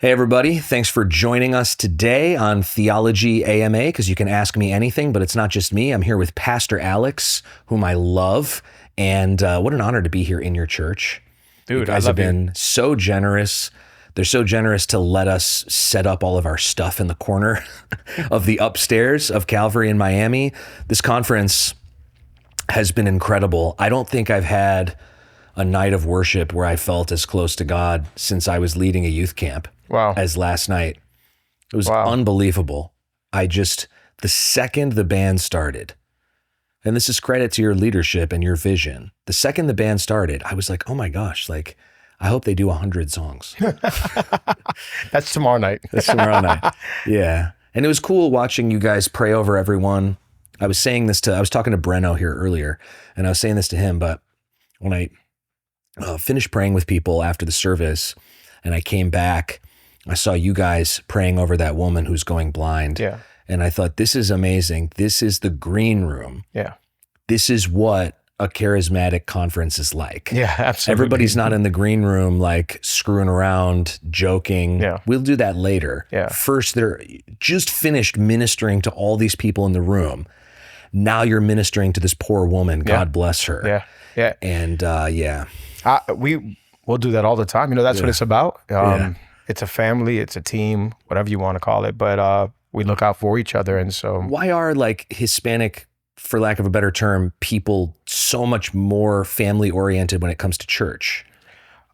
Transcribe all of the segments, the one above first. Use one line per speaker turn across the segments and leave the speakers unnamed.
Hey everybody, thanks for joining us today on Theology AMA, because you can ask me anything, but it's not just me. I'm here with Pastor Alex, whom I love, and what an honor to be here in your church.
Dude,
you guys
I
have
love
been so generous. They're so generous to let us set up all of our stuff in the corner of the upstairs of Calvary in Miami. This conference has been incredible. I don't think I've had a night of worship where I felt as close to God since I was leading a youth camp.
Wow.
As last night. It was unbelievable. The second the band started, and this is credit to your leadership and your vision. The second the band started, I was like, oh my gosh, I hope they do 100 songs.
That's tomorrow night.
That's tomorrow night. Yeah. And it was cool watching you guys pray over everyone. I was talking to Breno here earlier, and I was saying this to him, but when I finished praying with people after the service and I came back, I saw you guys praying over that woman who's going blind.
Yeah.
And I thought, this is amazing. This is the green room.
Yeah.
This is what a charismatic conference is like.
Yeah, absolutely.
Everybody's not in the green room screwing around, joking.
Yeah.
We'll do that later.
Yeah.
First, they're just finished ministering to all these people in the room. Now you're ministering to this poor woman. God bless her.
Yeah. Yeah.
And
we'll do that all the time. That's what it's about.
Yeah.
It's a family, it's a team, whatever you want to call it. But we look out for each other. And so
why are Hispanic, for lack of a better term, people so much more family oriented when it comes to church?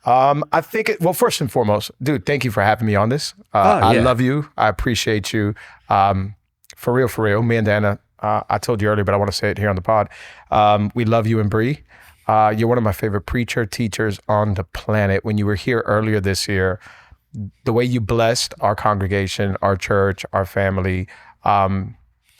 I think first and foremost, dude, thank you for having me on this. I love you. I appreciate you. For real, me and Dana, I told you earlier, but I want to say it here on the pod. We love you and Bree. You're one of my favorite teachers on the planet. When you were here earlier this year, the way you blessed our congregation, our church, our family,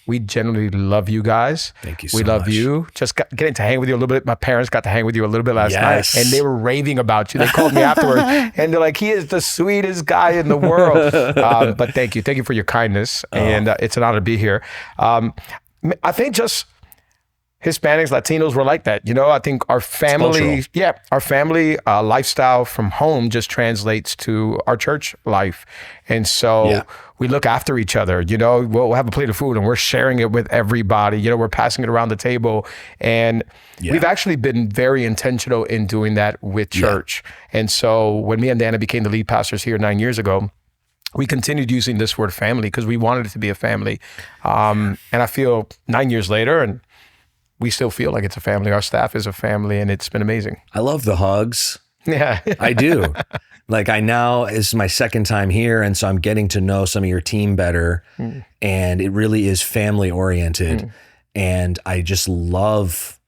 we generally love you guys.
Thank you so
much. We love you. Just getting to hang with you a little bit. My parents got to hang with you a little bit last night, and they were raving about you. They called me afterwards, and they're like, he is the sweetest guy in the world. But thank you. Thank you for your kindness, and it's an honor to be here. I think just Hispanics, Latinos were like that. I think our family, lifestyle from home just translates to our church life. And so we look after each other. We'll have a plate of food and we're sharing it with everybody. We're passing it around the table. And we've actually been very intentional in doing that with church. And so when me and Dana became the lead pastors here 9 years ago, we continued using this word family because we wanted it to be a family. And I feel 9 years later, and we still feel like it's a family. Our staff is a family, and it's been amazing.
I love the hugs.
Yeah.
I do. This is my second time here, and so I'm getting to know some of your team better, and it really is family oriented. And I love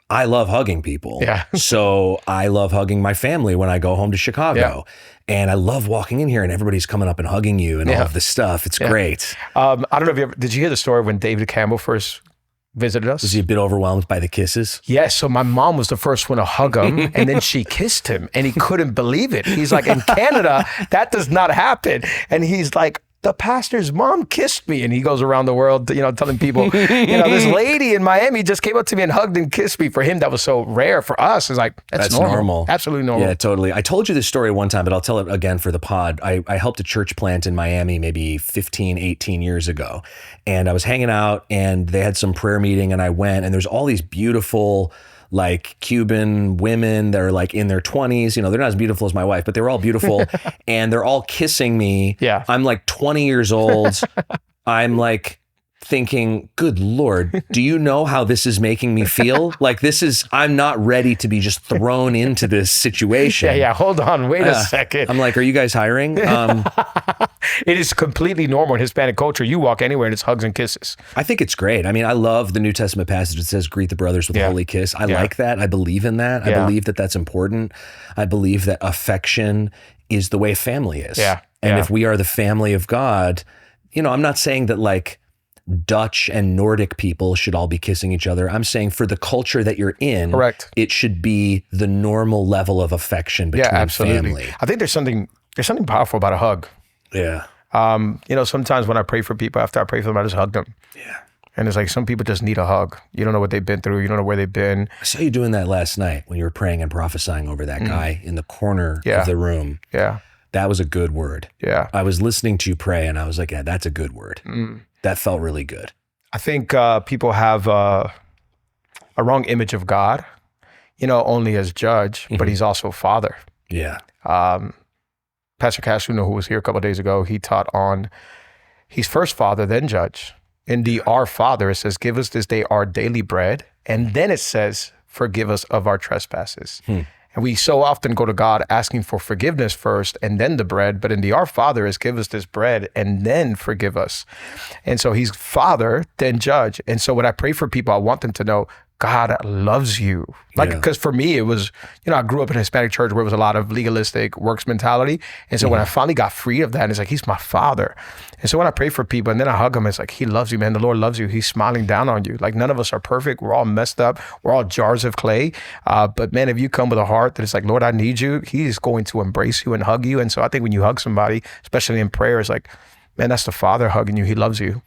hugging people.
Yeah. So
I love hugging my family when I go home to Chicago. And I love walking in here and everybody's coming up and hugging you and all of this stuff. It's great.
I don't know if did you hear the story when David Campbell first visited us?
Was he a bit overwhelmed by the kisses?
Yes. So my mom was the first one to hug him, and then she kissed him, and he couldn't believe it. He's like, in Canada, that does not happen. And he's like, the pastor's mom kissed me. And he goes around the world, telling people, this lady in Miami just came up to me and hugged and kissed me. For him, that was so rare. For us, it's like, that's normal. Absolutely normal.
Yeah, totally. I told you this story one time, but I'll tell it again for the pod. I helped a church plant in Miami maybe 15, 18 years ago. And I was hanging out and they had some prayer meeting and I went, and there's all these beautiful Cuban women that are in their 20s, they're not as beautiful as my wife, but they were all beautiful and they're all kissing me.
Yeah.
I'm 20 years old. I'm thinking, good Lord, do you know how this is making me feel? I'm not ready to be just thrown into this situation.
Yeah. Hold on. Wait a second.
I'm are you guys hiring?
It is completely normal in Hispanic culture. You walk anywhere and it's hugs and kisses.
I think it's great. I mean, I love the New Testament passage that says, greet the brothers with a holy kiss. I like that. I believe in that. I believe that that's important. I believe that affection is the way family is.
Yeah.
And if we are the family of God, I'm not saying that Dutch and Nordic people should all be kissing each other. I'm saying for the culture that you're in,
correct,
it should be the normal level of affection between family.
I think there's something powerful about a hug.
Yeah.
Sometimes when I pray for people, after I pray for them, I just hug them.
Yeah.
And it's some people just need a hug. You don't know what they've been through. You don't know where they've been.
I saw you doing that last night when you were praying and prophesying over that guy in the corner of the room.
Yeah.
That was a good word.
Yeah.
I was listening to you pray and I was like, yeah, that's a good word. That felt really good.
I think people have a wrong image of God, only as judge, but he's also father.
Yeah.
Pastor Casuno, who was here a couple of days ago, he taught on he's first father, then judge. In the Our Father, it says, give us this day our daily bread. And then it says, forgive us of our trespasses. And we so often go to God asking for forgiveness first and then the bread. But in the Our Father is give us this bread and then forgive us. And so he's father, then judge. And so when I pray for people, I want them to know God loves you. Because for me, it was, I grew up in a Hispanic church where it was a lot of legalistic works mentality. And so when I finally got free of that, it's like, he's my father. And so when I pray for people and then I hug him, it's like, he loves you, man. The Lord loves you. He's smiling down on you. Like, none of us are perfect. We're all messed up. We're all jars of clay. But man, if you come with a heart that is like, Lord, I need you, he's going to embrace you and hug you. And so I think when you hug somebody, especially in prayer, it's like, man, that's the Father hugging you. He loves you.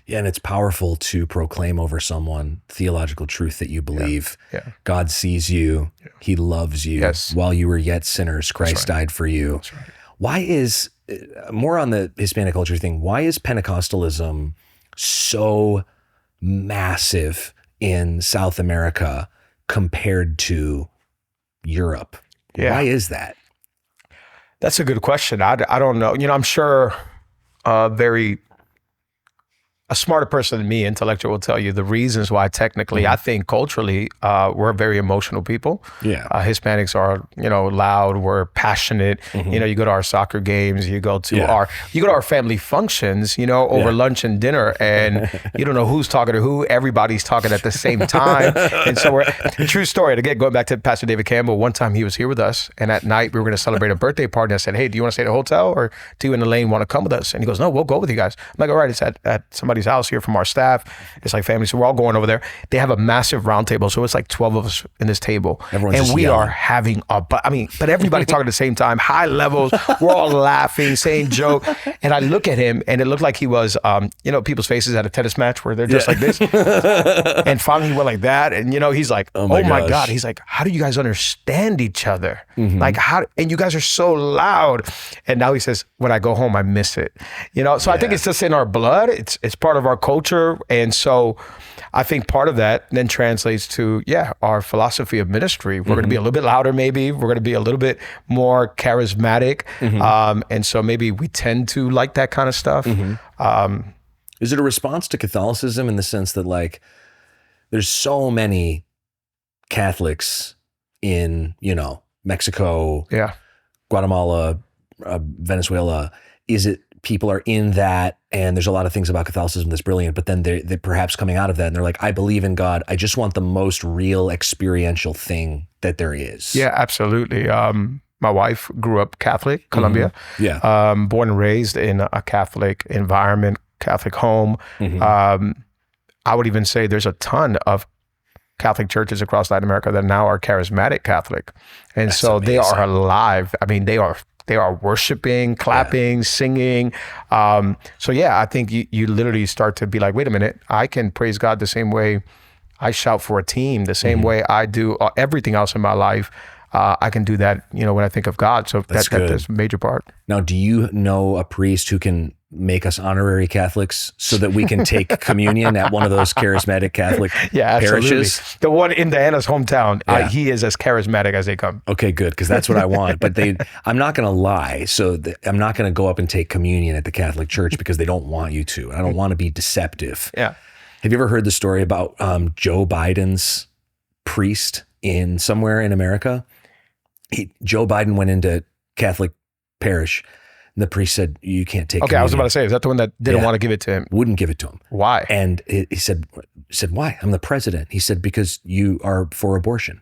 Yeah, and it's powerful to proclaim over someone theological truth that you believe.
Yeah.
God sees you. Yeah. He loves you.
Yes.
While you were yet sinners, Christ died for you.
That's right.
Why is, more on the Hispanic culture thing, why is Pentecostalism so massive in South America compared to Europe?
Yeah.
Why is that?
That's a good question. I don't know. I'm sure a smarter person than me, intellectual, will tell you the reasons why technically, I think culturally, we're very emotional people.
Yeah.
Hispanics are, loud, we're passionate. You go to our soccer games, you go to our family functions, over lunch and dinner, and you don't know who's talking to who. Everybody's talking at the same time. And so true story, again, going back to Pastor David Campbell, one time he was here with us, and at night we were going to celebrate a birthday party. And I said, hey, do you want to stay at a hotel, or do you and Elaine want to come with us? And he goes, no, we'll go with you guys. I'm like, all right, it's at somebody's house here from our staff. It's like family. So we're all going over there. They have a massive round table. So it's like 12 of us in this table.
Everyone's
and
just
we
yelling.
are having but everybody talking at the same time, high levels. We're all laughing, saying joke. And I look at him and it looked like he was, people's faces at a tennis match where they're just like this. And finally he went like that. And, he's like, oh my God. He's like, how do you guys understand each other? Like and you guys are so loud. And now he says, when I go home, I miss it. So I think it's just in our blood. It's part of our culture. And so I think part of that then translates to, our philosophy of ministry. We're going to be a little bit louder, maybe. We're going to be a little bit more charismatic. And so maybe we tend to like that kind of stuff.
Is it a response to Catholicism in the sense that, like, there's so many Catholics in, Mexico, Guatemala, Venezuela? Is it people are in that, and there's a lot of things about Catholicism that's brilliant, but then they're perhaps coming out of that and they're like, I believe in God. I just want the most real experiential thing that there is.
Yeah, absolutely. My wife grew up Catholic, Colombia. Born and raised in a Catholic environment, Catholic home. I would even say there's a ton of Catholic churches across Latin America that now are charismatic Catholic. And that's so amazing. They are alive. I mean, they are worshiping, clapping, singing. I think you literally start to be like, wait a minute, I can praise God the same way I shout for a team, the same way I do everything else in my life. I can do that, when I think of God. So that's a major part.
Now, do you know a priest who can make us honorary Catholics so that we can take communion at one of those charismatic Catholic parishes?
The one in Diana's hometown, he is as charismatic as they come.
Okay, good, because that's what I want. But I'm not going to lie. So I'm not going to go up and take communion at the Catholic Church because they don't want you to. I don't want to be deceptive.
Yeah.
Have you ever heard the story about Joe Biden's priest in somewhere in America? Joe Biden went into Catholic parish, and the priest said, you can't take communion.
I was about to say, is that the one that didn't want to give it to him?
Wouldn't give it to him.
Why?
And he said, why? I'm the president. He said, because you are for abortion.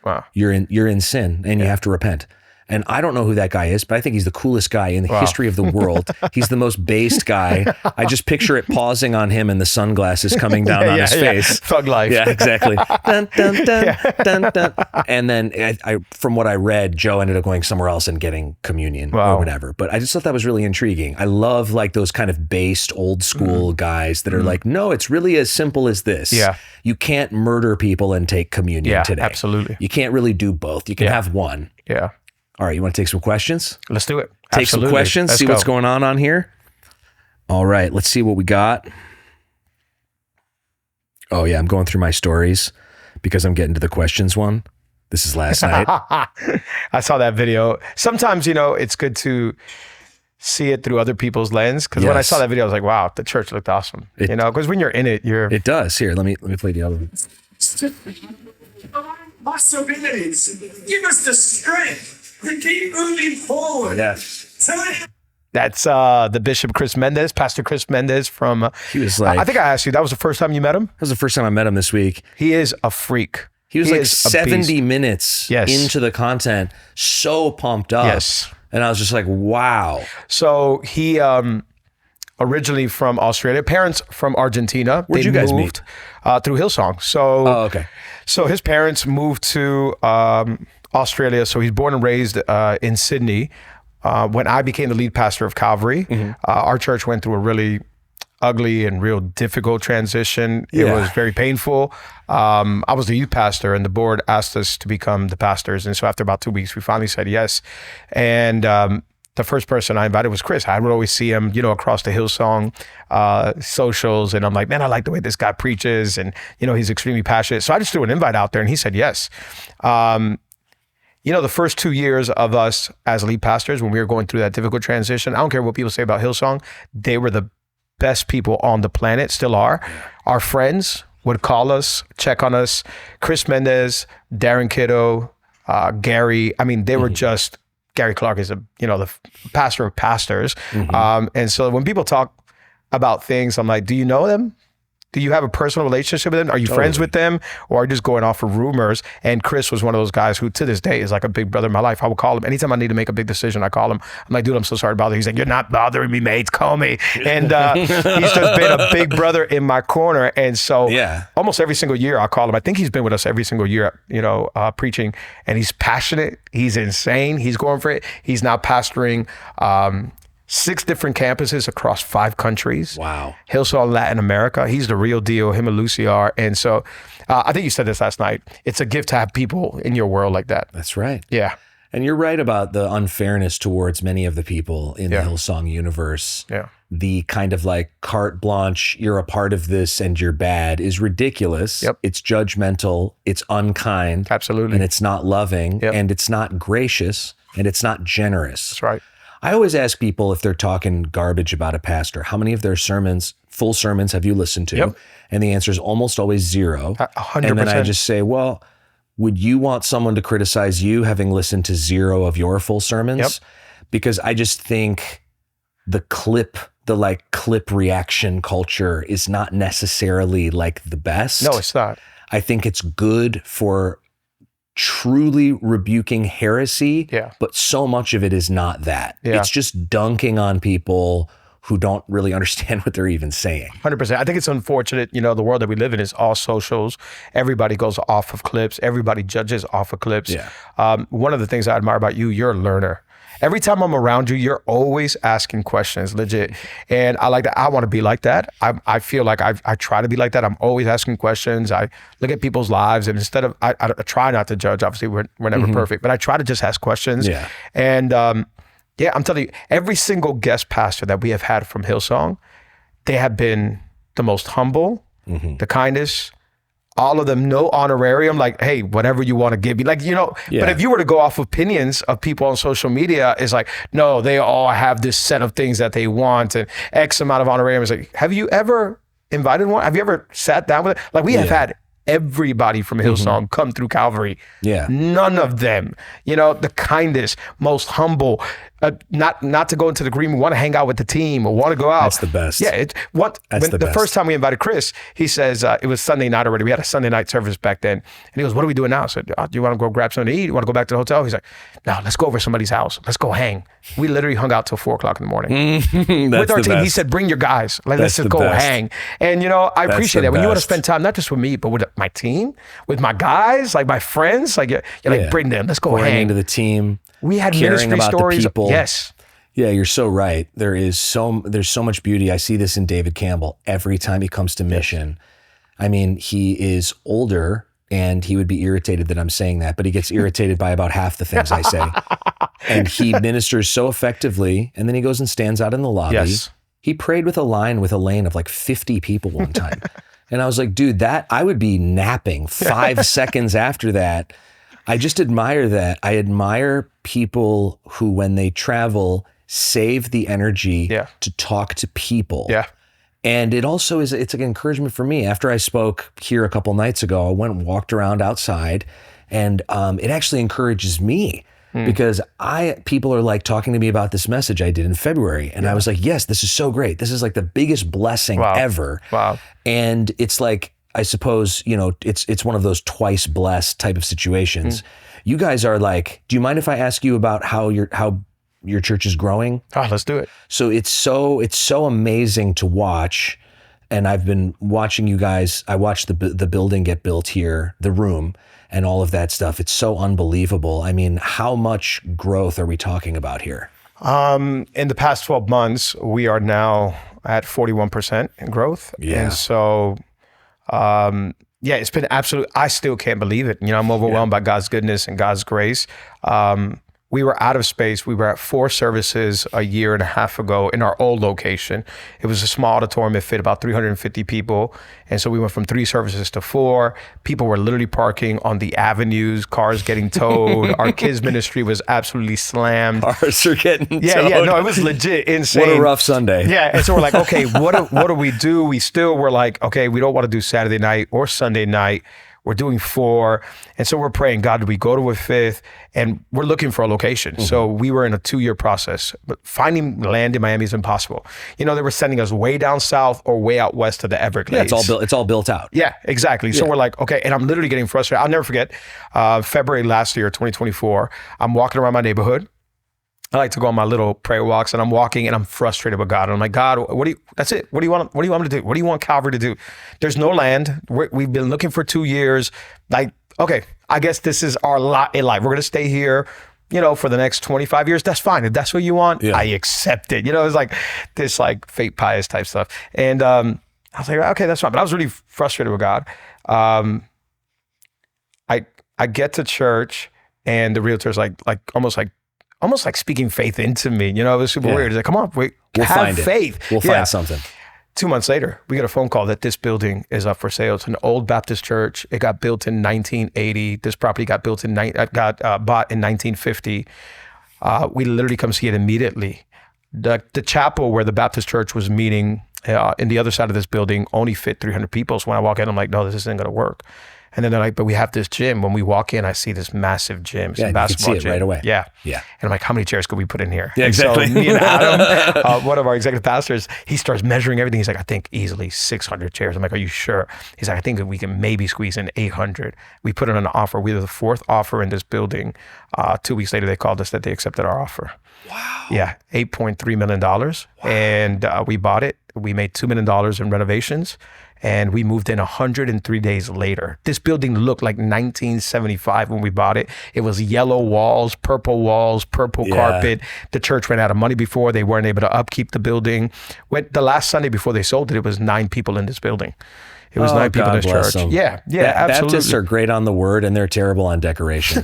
Wow.
You're in sin and you have to repent. And I don't know who that guy is, but I think he's the coolest guy in the history of the world. He's the most based guy. I just picture it pausing on him and the sunglasses coming down on his face.
Thug life.
Yeah, exactly. Dun, dun, dun, dun, dun. And then I, from what I read, Joe ended up going somewhere else and getting communion or whatever. But I just thought that was really intriguing. I love like those kind of based old school guys that are like, no, it's really as simple as this.
Yeah.
You can't murder people and take communion today.
Absolutely.
You can't really do both. You can have one.
Yeah.
All right, you want to take some questions?
Let's do it.
Take
Absolutely.
some questions,
Let's
see
go.
what's going on here. All right, let's see what we got. Oh yeah, I'm going through my stories because I'm getting to the questions one. This is last night.
I saw that video. Sometimes, it's good to see it through other people's lens. Because when I saw that video, I was like, wow, the church looked awesome. Because when you're in it,
It does. Here, let me play the other one.
Possibilities. Give us the strength to keep moving forward.
Yes.
That's the Bishop Chris Mendez, Pastor Chris Mendez from.
He was like,
I think I asked you, that was the first time you met him?
That was the first time I met him this week.
He is a freak.
He was like
is a
70
beast.
minutes into the content, so pumped up.
Yes.
And I was just like, wow.
So he originally from Australia, parents from Argentina.
Where'd you guys meet?
Through Hillsong. So,
okay.
So his parents moved to Australia. So he's born and raised in Sydney. When I became the lead pastor of Calvary, our church went through a really ugly and real difficult transition. It was very painful. I was the youth pastor and the board asked us to become the pastors. And so after about 2 weeks, we finally said yes. And the first person I invited was Chris. I would always see him, across the Hillsong socials. And I'm like, man, I like the way this guy preaches. And, he's extremely passionate. So I just threw an invite out there and he said yes. The first 2 years of us as lead pastors, when we were going through that difficult transition, I don't care what people say about Hillsong, they were the best people on the planet, still are. Our friends would call us, check on us. Chris Mendez, Darren Kiddo, Gary. I mean, they were just, Gary Clark is the pastor of pastors. And so when people talk about things, I'm like, do you know them? Do you have a personal relationship with them? Are you friends with them? Or are you just going off of rumors? And Chris was one of those guys who to this day is like a big brother in my life. I will call him. Anytime I need to make a big decision, I call him. I'm like, dude, I'm so sorry to bother you. He's like, you're not bothering me, mate. Call me. And he's just been a big brother in my corner. And so almost every single year I call him. I think he's been with us every single year, preaching. And he's passionate. He's insane. He's going for it. He's now pastoring 6 different campuses across 5 countries.
Wow.
Hillsong Latin America. He's the real deal. Him and Lucy are. And so I think you said this last night. It's a gift to have people in your world like that.
That's right.
Yeah.
And you're right about the unfairness towards many of the people in the Hillsong universe.
Yeah.
The kind of like carte blanche, you're a part of this and you're bad is ridiculous.
Yep.
It's judgmental. It's unkind.
Absolutely.
And it's not loving.
Yep.
And it's not gracious. And it's not generous.
That's right.
I always ask people if they're talking garbage about a pastor, how many of their sermons, full sermons, have you listened to?
Yep.
And the answer is almost always 0.
100%.
And then I just say, well, would you want someone to criticize you having listened to 0 of your full sermons?
Yep.
Because I just think the clip reaction culture is not necessarily like the best.
No, it's not.
I think it's good for truly rebuking heresy, but so much of it is not that. It's just dunking on people who don't really understand what they're even saying.
100%. I think it's unfortunate, the world that we live in is all socials. Everybody goes off of clips. Everybody judges off of clips. One of the things I admire about you, you're a learner. Every time I'm around you, you're always asking questions, legit. And I like that. I want to be like that. I feel like I try to be like that. I'm always asking questions. I look at people's lives, and instead of, I try not to judge. Obviously, we're never perfect, but I try to just ask questions. And I'm telling you, every single guest pastor that we have had from Hillsong, they have been the most humble, the kindest. All of them, no honorarium, like, hey, whatever you want to give me. Like, but if you were to go off opinions of people on social media, it's like, no, they all have this set of things that they want and X amount of honorarium. It's like, have you ever invited one? Have you ever sat down with it? Like, we have had everybody from Hillsong come through Calvary. None of them, the kindest, most humble, not to go into the green room, want to hang out with the team or want to go out.
That's the best.
Yeah. The first time we invited Chris, he says, it was Sunday night already. We had a Sunday night service back then. And he goes, what are we doing now? I said, do you want to go grab something to eat? You want to go back to the hotel? He's like, no, let's go over to somebody's house. Let's go hang. We literally hung out till 4:00 in the morning. With our team, he said, bring your guys. Let's just go hang. And, I appreciate that. When you want to spend time, not just with me, but with my team, with my guys, like my friends, like you're like, bring them. Let's go hang.
Into the team.
We had
caring
ministry
about
stories.
The people.
Yes.
Yeah, you're so right. There's so much beauty. I see this in David Campbell every time he comes to mission. I mean, he is older and he would be irritated that I'm saying that, but he gets irritated by about half the things I say. And he ministers so effectively, and then he goes and stands out in the lobby.
Yes.
He prayed with a lane of like 50 people one time. And I was like, dude, that I would be napping 5 seconds after that. I just admire that. I admire people who, when they travel, save the energy to talk to people.
Yeah.
And it also is, it's an encouragement for me. After I spoke here a couple nights ago, I went and walked around outside, and it actually encourages me because people are like talking to me about this message I did in February. And I was like, yes, this is so great. This is like the biggest blessing ever.
Wow.
And it's like, I suppose, you know, it's one of those twice blessed type of situations. You guys are like, do you mind if I ask you about how your church is growing?
Oh, let's do it.
So it's so amazing to watch. And I've been watching you guys. I watched the building get built here, the room, and all of that stuff. It's so unbelievable. I mean, how much growth are we talking about here?
In the past 12 months, we are now at 41% in growth.
Yeah.
And so, it's been absolute. I still can't believe it. You know, I'm overwhelmed by God's goodness and God's grace. We were out of space. We were at 4 services a year and a half ago in our old location. It was a small auditorium. It fit about 350 people. And so we went from 3 services to 4. People were literally parking on the avenues, cars getting towed. Our kids ministry was absolutely slammed.
Cars are getting towed.
Yeah, no, it was legit insane.
What a rough Sunday.
Yeah, and so we're like, okay, what do we do? We still were like, okay, we don't want to do Saturday night or Sunday night. We're doing 4. And so we're praying, God, do we go to a 5th? And we're looking for a location. So we were in a 2-year process, but finding land in Miami is impossible. You know, they were sending us way down south or way out west to the Everglades.
Yeah, it's all built out.
Yeah, exactly. So we're like, okay, and I'm literally getting frustrated. I'll never forget, February last year, 2024, I'm walking around my neighborhood. I like to go on my little prayer walks, and I'm walking and I'm frustrated with God. And I'm like, God, that's it. What do you want me to do? What do you want Calvary to do? There's no land. We've been looking for 2 years. Like, okay, I guess this is our lot in life. We're going to stay here, you know, for the next 25 years. That's fine. If that's what you want, I accept it. You know, it's like this like fake pious type stuff. And I was like, okay, that's fine. But I was really frustrated with God. I get to church, and the realtor's like almost like speaking faith into me. You know, it was super weird. He's like, come on, we'll have faith.
We'll find something.
2 months later, we get a phone call that this building is up for sale. It's an old Baptist church. It got built in 1980. This property got bought in 1950. We literally come see it immediately. The chapel where the Baptist church was meeting in the other side of this building only fit 300 people. So when I walk in, I'm like, no, this isn't going to work. And then they're like, but we have this gym. When we walk in, I see this massive gym,
basketball
gym.
You can see it right away.
Yeah.
Yeah.
And I'm like, how many chairs could we put in here?
Yeah, exactly.
And so me and Adam, one of our executive pastors, he starts measuring everything. He's like, I think easily 600 chairs. I'm like, are you sure? He's like, I think we can maybe squeeze in 800. We put it on an offer. We were the 4th offer in this building. 2 weeks later, they called us that they accepted our offer.
Wow.
Yeah, $8.3 million. Wow. And we bought it. We made $2 million in renovations. And we moved in 103 days later. This building looked like 1975 when we bought it. It was yellow walls, purple carpet. The church ran out of money before. They weren't able to upkeep the building. The last Sunday before they sold it, it was 9 people in this building. It was 9 people in this church.
Them.
Yeah, absolutely.
Baptists are great on the word, and they're terrible on decoration.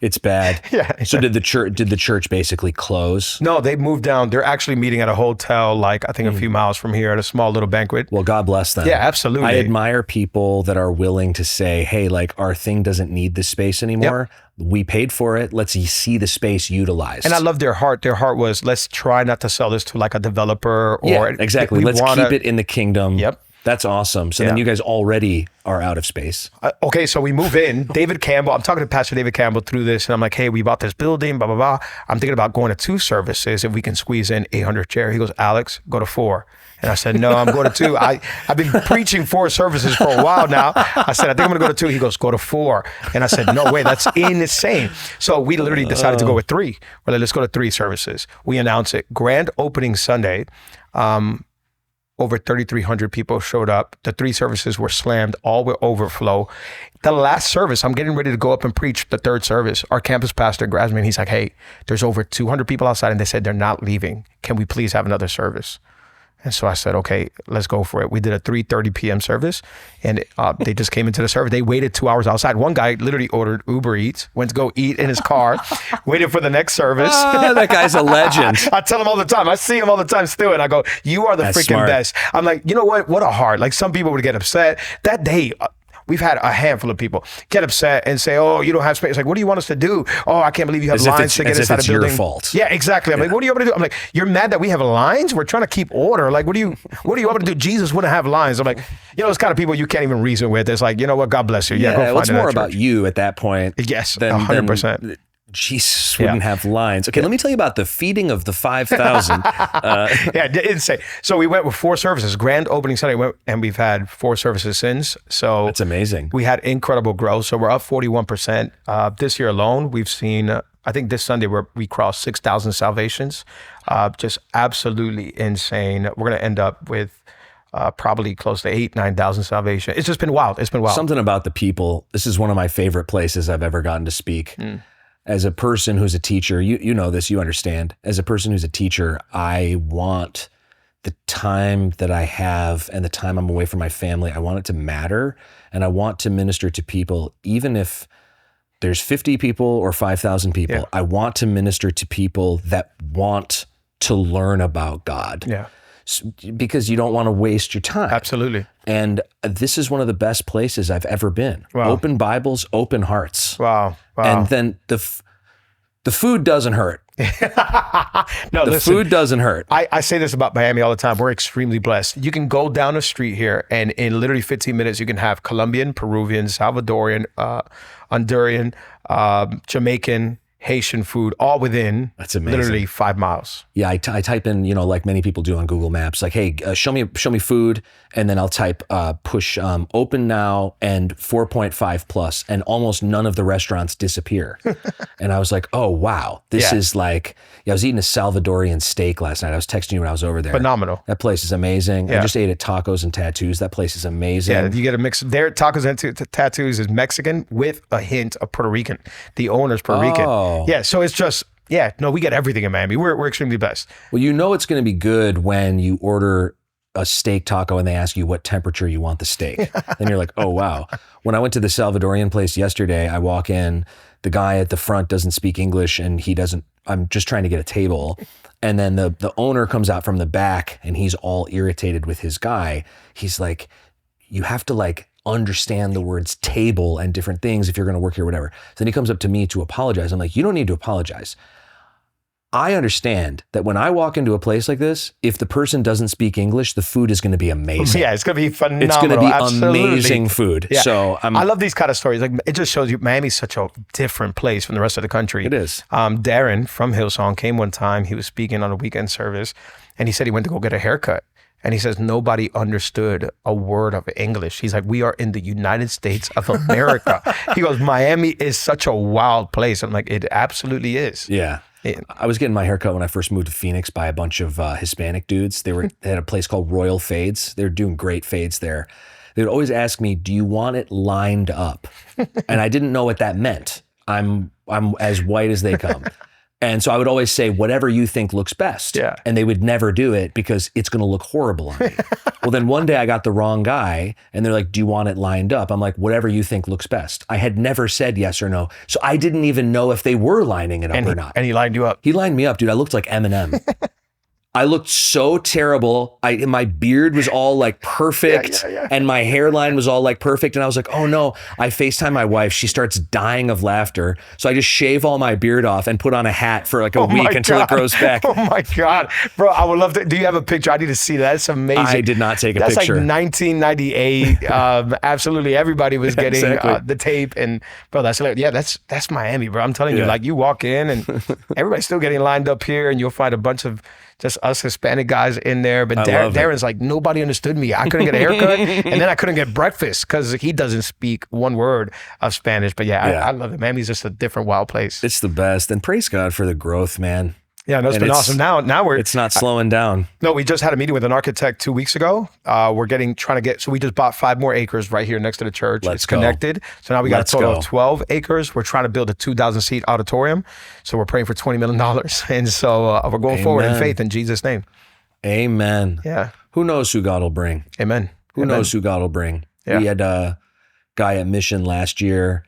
It's bad.
Yeah.
So did the church basically close?
No, they moved down. They're actually meeting at a hotel, like I think a few miles from here, at a small little banquet.
Well, God bless them.
Yeah, absolutely.
I admire people that are willing to say, hey, like our thing doesn't need this space anymore. Yep. We paid for it. Let's see the space utilized.
And I love their heart. Their heart was, let's try not to sell this to like a developer. Or
exactly. Let's keep it in the kingdom.
Yep.
That's awesome. So then you guys already are out of space.
Okay, so we move in. David Campbell, I'm talking to Pastor David Campbell through this, and I'm like, hey, we bought this building, blah, blah, blah. I'm thinking about going to 2 services if we can squeeze in 800 chairs. He goes, Alex, go to 4. And I said, no, I'm going to 2. I've been preaching 4 services for a while now. I said, I think I'm going to go to 2. He goes, go to 4. And I said, no way, that's insane. So we literally decided to go with 3. We're like, let's go to 3 services. We announced it. Grand opening Sunday. Over 3,300 people showed up. The 3 services were slammed, all with overflow. The last service, I'm getting ready to go up and preach the 3rd service. Our campus pastor grabs me and he's like, hey, there's over 200 people outside and they said they're not leaving. Can we please have another service? And so I said, okay, let's go for it. We did a 3:30 p.m. service, and they just came into the service. They waited 2 hours outside. One guy literally ordered Uber Eats, went to go eat in his car, waited for the next service.
That guy's a legend.
I tell him all the time. I see him all the time still, and I go, you are the
That's
freaking
smart.
best. I'm like, you know what? What a heart. Like, some people would get upset. That day, we've had a handful of people get upset and say, oh, you don't have space. It's like, what do you want us to do? Oh, I can't believe you have lines to get inside a building.
Your fault.
Yeah, exactly. I'm like, what do you want me to do? I'm like, you're mad that we have lines? We're trying to keep order. Like, what do you want me to do? Jesus wouldn't have lines. I'm like, those kind of people you can't even reason with. It's like, you know what? God bless you. Yeah, go find
it's more about you at that point.
Yes,
than
100%.
Jesus wouldn't have lines. Okay, let me tell you about the feeding of the 5,000.
Yeah, insane. So we went with 4 services. Grand opening Sunday, and we've had 4 services since. So
That's amazing.
We had incredible growth. So we're up 41%. This year alone, we've seen, I think this Sunday we crossed 6,000 salvations. Just absolutely insane. We're going to end up with probably close to 9,000 salvation. It's just been wild. It's been wild.
Something about the people. This is one of my favorite places I've ever gotten to speak. As a person who's a teacher, you know this, you understand. As a person who's a teacher, I want the time that I have and the time I'm away from my family, I want it to matter, and I want to minister to people, even if there's 50 people or 5,000 people.
Yeah.
I want to minister to people that want to learn about God.
Yeah.
Because you don't want to waste your time.
Absolutely.
And this is one of the best places I've ever been.
Wow.
Open Bibles, open hearts.
Wow.
And then the food doesn't hurt.
No,
The
listen,
food doesn't hurt.
I say this about Miami all the time. We're extremely blessed. You can go down the street here, and in literally 15 minutes, you can have Colombian, Peruvian, Salvadorian, Honduran, Jamaican, Haitian food, all within
That's amazing.
literally 5 miles.
Yeah, I type in, like many people do on Google Maps, like, hey, show me food, and then I'll type push open now and 4.5 plus, and almost none of the restaurants disappear. And I was like, oh wow, this is like, I was eating a Salvadorian steak last night. I was texting you when I was over there.
Phenomenal.
That place is amazing.
Yeah.
I just ate at Tacos and Tattoos. That place is amazing.
Yeah, you get a mix. Their tacos and tattoos is Mexican with a hint of Puerto Rican. The owner's Puerto Rican.
Oh.
Yeah, so it's just, we get everything in Miami. We're extremely blessed.
Well, it's going to be good when you order a steak taco and they ask you what temperature you want the steak. Then you're like, oh, wow. When I went to the Salvadorian place yesterday, I walk in, the guy at the front doesn't speak English, and I'm just trying to get a table. And then the owner comes out from the back, and he's all irritated with his guy. He's like, you have to understand the words table and different things if you're going to work here, whatever. So then he comes up to me to apologize. I'm like, you don't need to apologize. I understand that when I walk into a place like this, if the person doesn't speak English, the food is going to be amazing.
Yeah, it's going to be phenomenal.
It's going to be
Absolutely.
amazing food.
Yeah.
So
I love these kind of stories. Like, it just shows you Miami's such a different place from the rest of the country.
It is.
Darren from Hillsong came one time. He was speaking on a weekend service, and he said he went to go get a haircut. And he says, nobody understood a word of English. He's like, we are in the United States of America. He goes, Miami is such a wild place. I'm like, it absolutely is.
Yeah. I was getting my haircut when I first moved to Phoenix by a bunch of Hispanic dudes. They had a place called Royal Fades. They were doing great fades there. They would always ask me, do you want it lined up? And I didn't know what that meant. I'm as white as they come. And so I would always say, whatever you think looks best.
Yeah.
And they would never do it because it's going to look horrible on me. Well, then one day I got the wrong guy, and they're like, do you want it lined up? I'm like, whatever you think looks best. I had never said yes or no. So I didn't even know if they were lining it up or not.
And he lined you up.
He lined me up, dude. I looked like Eminem. I looked so terrible. My beard was all perfect, and my hairline was all perfect. And I was like, oh no. I FaceTime my wife. She starts dying of laughter. So I just shave all my beard off and put on a hat for a week until it grows back.
Oh my God. Bro, I would love to. Do you have a picture? I need to see that. It's amazing.
I did not take a
That's
picture.
Like 1998. Absolutely. Everybody was getting the tape. And bro, that's Miami, bro. I'm telling you, you walk in and everybody's still getting lined up here, and you'll find a bunch of just us Hispanic guys in there. But Darren's like, nobody understood me. I couldn't get a haircut, and then I couldn't get breakfast because he doesn't speak one word of Spanish. But I love it. Miami's just a different wild place.
It's the best. And praise God for the growth, man.
Yeah, no, it's been awesome. Now
it's not slowing down.
No, we just had a meeting with an architect 2 weeks ago. So we just bought 5 more acres right here next to the church. It's connected. So now we got a total of 12 acres. We're trying to build a 2,000 seat auditorium. So we're praying for $20 million. And so we're going forward in faith in Jesus' name.
Amen.
Yeah.
Who knows who God will bring?
Amen.
Who
Amen.
knows who God will bring?
Yeah.
We had a guy at Mission last year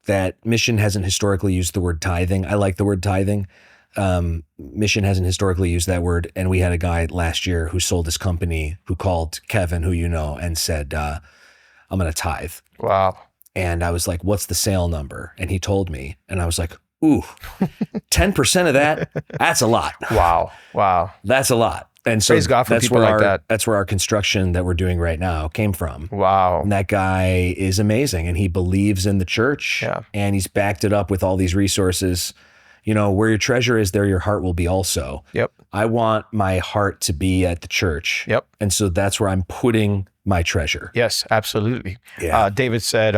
that Mission hasn't historically used the word tithing. I like the word tithing. Mission hasn't historically used that word. And we had a guy last year who sold his company who called Kevin, who you know, and said, I'm going to tithe.
Wow.
And I was like, what's the sale number? And he told me, and I was like, ooh, 10% of that, that's a lot.
Wow. Wow.
That's a lot. And so
Praise God for
that's
people
where
like that.
That's where our construction that we're doing right now came from.
Wow.
And that guy is amazing, and he believes in the church,
Yeah.
and he's backed it up with all these resources. You know, where your treasure is, there your heart will be also.
Yep.
I want my heart to be at the church.
Yep.
And so that's where I'm putting my treasure.
Yes, absolutely.
Yeah.
David said,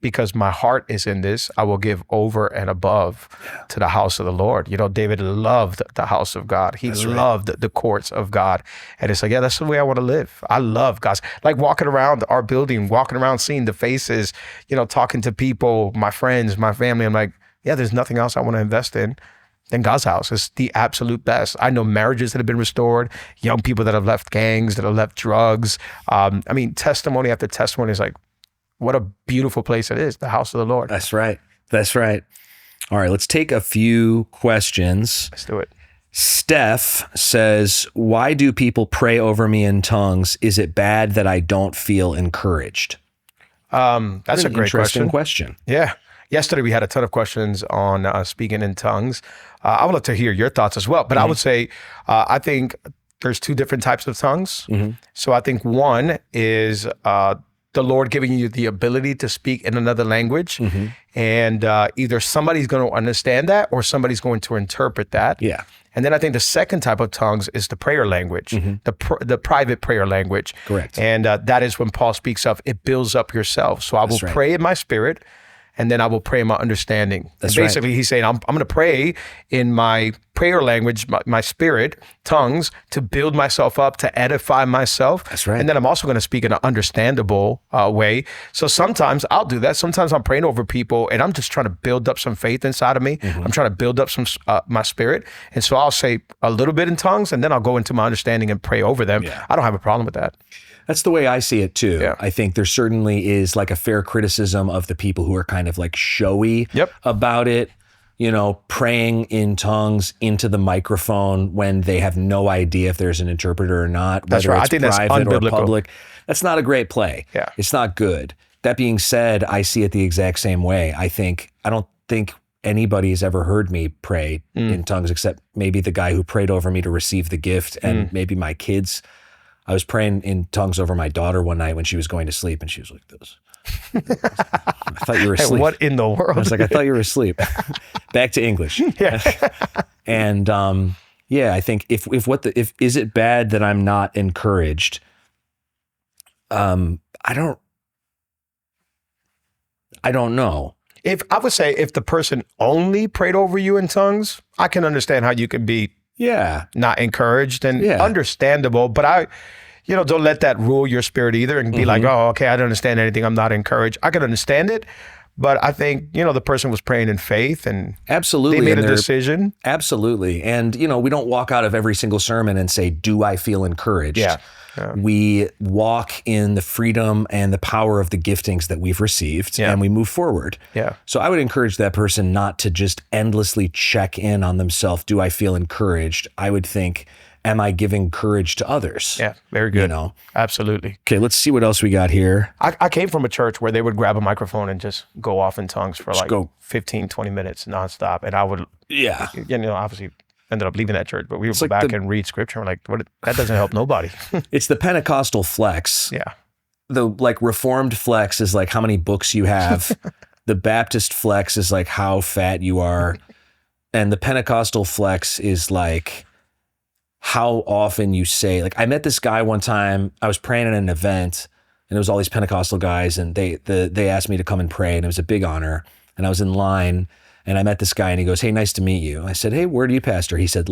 because my heart is in this, I will give over and above to the house of the Lord. You know, David loved the house of God. He loved the courts of God. And it's like, yeah, that's the way I want to live. I love God's, like walking around our building, walking around, seeing the faces, you know, talking to people, my friends, my family. I'm like, yeah, there's nothing else I want to invest in than God's house. It's the absolute best. I know marriages that have been restored, young people that have left gangs, that have left drugs. I mean, testimony after testimony is like, what a beautiful place it is, the house of the Lord.
That's right. That's right. All right, let's take a few questions.
Let's do it.
Steph says, why do people pray over me in tongues? Is it bad that I don't feel encouraged?
That's a great
question.
Yeah. Yesterday, we had a ton of questions on speaking in tongues. I would love to hear your thoughts as well. But I would say, I think there's two different types of tongues. So I think one is the Lord giving you the ability to speak in another language. And either somebody's going to understand that or somebody's going to interpret that.
Yeah.
And then I think the second type of tongues is the prayer language, the private prayer language.
Correct.
And that is when Paul speaks of, it builds up yourself. So I will pray in my spirit, and then I will pray in my understanding.
That's
basically, he's saying, I'm going to pray in my prayer language, my spirit, tongues, to build myself up, to edify myself.
That's right.
And then I'm also going to speak in an understandable way. So sometimes I'll do that. Sometimes I'm praying over people, and I'm just trying to build up some faith inside of me. I'm trying to build up some my spirit. And so I'll say a little bit in tongues, and then I'll go into my understanding and pray over them.
Yeah.
I don't have a problem with that.
That's the way I see it too.
Yeah.
I think there certainly is like a fair criticism of the people who are kind of like showy about it, you know, praying in tongues into the microphone when they have no idea if there's an interpreter or not,
That's
whether
right. I
it's
think that's
private or
unbiblical.
public. That's not a great play.
Yeah.
It's not good. That being said, I see it the exact same way. I don't think anybody has ever heard me pray in tongues except maybe the guy who prayed over me to receive the gift and maybe my kids. I was praying in tongues over my daughter one night when she was going to sleep, and she was like this. I thought you were asleep.
Hey, what in the world?
I was like, I thought you were asleep. Back to English. And I think if is it bad that I'm not encouraged? I don't know.
If I would say if the person only prayed over you in tongues, I can understand how you could be not encouraged and understandable. But don't let that rule your spirit either and be like, oh, okay, I don't understand anything. I'm not encouraged. I can understand it. But I think, the person was praying in faith and
absolutely
they made a decision.
Absolutely. And, we don't walk out of every single sermon and say, do I feel encouraged?
Yeah.
We walk in the freedom and the power of the giftings that we've received and we move forward.
Yeah.
So I would encourage that person not to just endlessly check in on themselves. Do I feel encouraged? I would think, am I giving courage to others?
Yeah, very good. Absolutely.
Okay, let's see what else we got here.
I came from a church where they would grab a microphone and just go off in tongues for 15, 20 minutes nonstop. And I would, obviously ended up leaving that church, but we would go back and read scripture. And we're like, that doesn't help nobody.
It's the Pentecostal flex.
Yeah.
The Reformed flex is like how many books you have. The Baptist flex is like how fat you are. And the Pentecostal flex is like how often you say, I met this guy one time, I was praying at an event and it was all these Pentecostal guys and they asked me to come and pray and it was a big honor. And I was in line and I met this guy and he goes, hey, nice to meet you. I said, hey, where do you pastor? He said,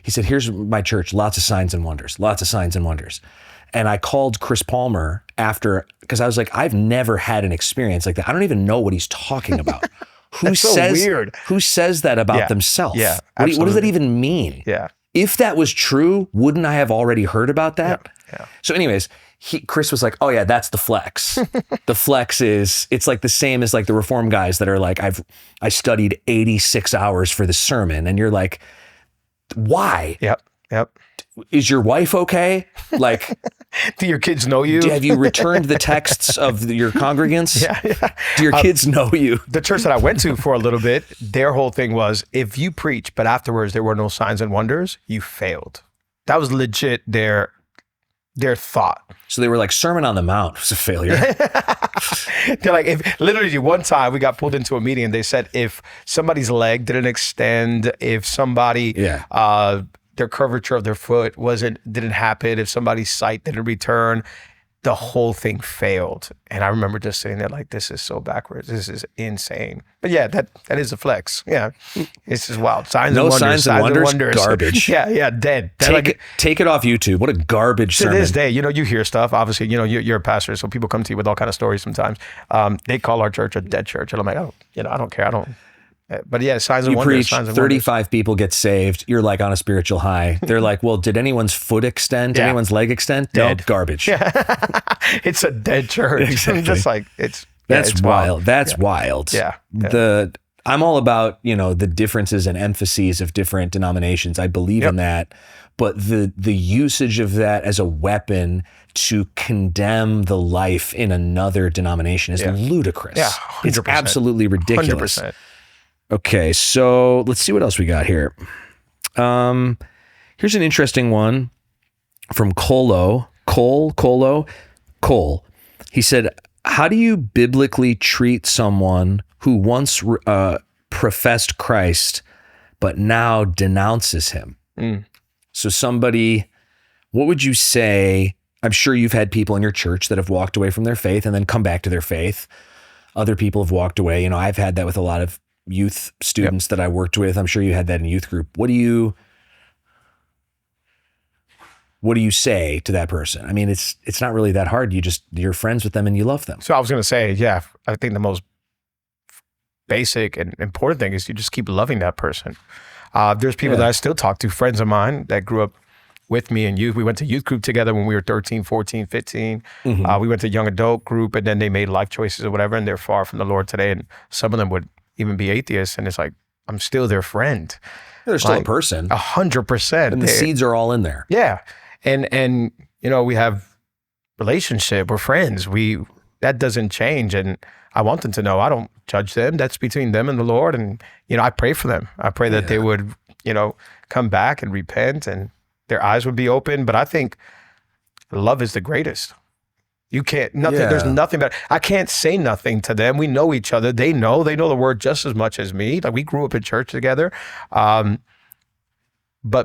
here's my church, lots of signs and wonders. And I called Chris Palmer after, because I was like, I've never had an experience like that. I don't even know what he's talking about. Who
That's so weird.
Who says that about themselves?
Yeah.
What does that even mean?
Yeah.
if that was true, wouldn't I have already heard about that?
Yeah.
So anyways, Chris was like, oh yeah, that's the flex. The flex is, it's like the same as like the Reform guys that are like, I studied 86 hours for the sermon. And you're like, why?
Yep.
Is your wife okay? Like,
do your kids know you?
Have you returned the texts of your congregants?
Yeah.
Do your kids know you?
The church that I went to for a little bit, their whole thing was, if you preach, but afterwards there were no signs and wonders, you failed. That was legit their thought.
So they were like, Sermon on the Mount was a failure.
They're like, if literally one time we got pulled into a meeting and they said, if somebody's leg didn't extend, if somebody, their curvature of their foot didn't happen, if somebody's sight didn't return, the whole thing failed. And I remember just sitting there like, this is so backwards. This is insane. But yeah, that is a flex. Yeah. It's just wild. Signs and wonders.
Garbage.
Yeah, dead.
Take it off YouTube. What a garbage sermon.
To this day, you hear stuff. Obviously, you're a pastor, so people come to you with all kind of stories sometimes. They call our church a dead church. And I'm like, I don't care. But yeah, signs and wonders.
You preach, 35 people get saved. You're like on a spiritual high. They're like, well, did anyone's foot extend? Did anyone's leg extend?
Dead.
No, garbage.
Yeah. It's a dead church.
Exactly.
Just like
That's wild. That's wild.
Yeah.
I'm all about, the differences and emphases of different denominations. I believe in that. But the usage of that as a weapon to condemn the life in another denomination is ludicrous.
Yeah, 100%.
It's absolutely ridiculous.
100%.
Okay, so let's see what else we got here. Here's an interesting one from Cole. He said, how do you biblically treat someone who once professed Christ, but now denounces him? So somebody, what would you say? I'm sure you've had people in your church that have walked away from their faith and then come back to their faith. Other people have walked away. I've had that with a lot of youth students that I worked with. I'm sure you had that in youth group. What do you say to that person? I mean, it's not really that hard. You're friends with them and you love them.
So I was going to say, I think the most basic and important thing is you just keep loving that person. There's people that I still talk to, friends of mine that grew up with me in youth. We went to youth group together when we were 13, 14, 15. Mm-hmm. We went to young adult group and then they made life choices or whatever, and they're far from the Lord today. And some of them would even be atheists, and it's like, I'm still their friend.
They're still a person.
100%.
And the seeds are all in there.
Yeah. And we have relationship, we're friends. That doesn't change. And I want them to know I don't judge them. That's between them and the Lord. And, I pray for them. I pray that they would, come back and repent and their eyes would be open. But I think love is the greatest. You can't, there's nothing better. I can't say nothing to them. We know each other. They know the word just as much as me. Like, we grew up in church together. But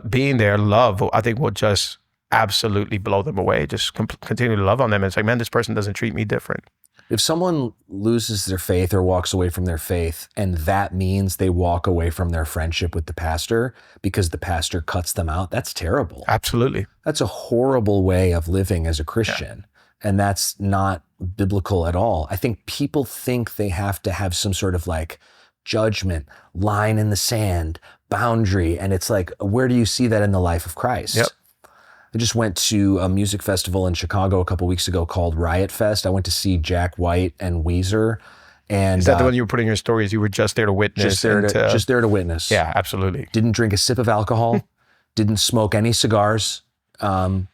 being there, love, I think, will just absolutely blow them away. Just continue to love on them. And it's like, man, this person doesn't treat me different.
If someone loses their faith or walks away from their faith, and that means they walk away from their friendship with the pastor because the pastor cuts them out, that's terrible.
Absolutely.
That's a horrible way of living as a Christian. And that's not biblical at all. I think people think they have to have some sort of like judgment, line in the sand, boundary. And it's like, where do you see that in the life of Christ?
Yep.
I just went to a music festival in Chicago a couple weeks ago called Riot Fest. I went to see Jack White and Weezer. And
is that the one you were putting in your stories? You were just there to witness?
Just there to witness.
Yeah, absolutely.
Didn't drink a sip of alcohol. Didn't smoke any cigars. When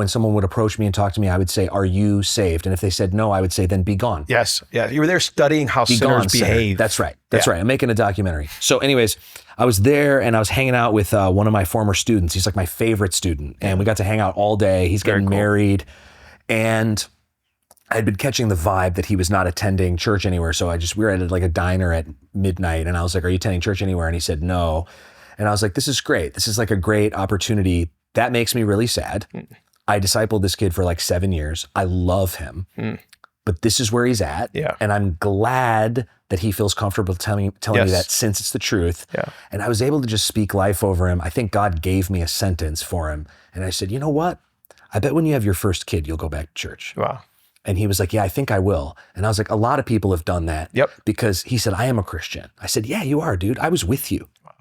someone would approach me and talk to me, I would say, "Are you saved?" And if they said no, I would say, "Then be gone."
Yes. Yeah. You were there studying how sinners behave.
That's right. That's right. I'm making a documentary. So anyways, I was there and I was hanging out with one of my former students. He's like my favorite student. And we got to hang out all day. He's getting married. And I'd been catching the vibe that he was not attending church anywhere. So we were at like a diner at midnight. And I was like, "Are you attending church anywhere?" And he said, "No." And I was like, "This is great. This is like a great opportunity." That makes me really sad. I discipled this kid for like 7 years. I love him, but this is where he's at.
Yeah.
And I'm glad that he feels comfortable telling me that, since it's the truth.
Yeah.
And I was able to just speak life over him. I think God gave me a sentence for him. And I said, "You know what? I bet when you have your first kid, you'll go back to church."
Wow.
And he was like, "Yeah, I think I will." And I was like, a lot of people have done that.
Yep.
Because he said, "I am a Christian." I said, "Yeah, you are, dude. I was with you. Wow.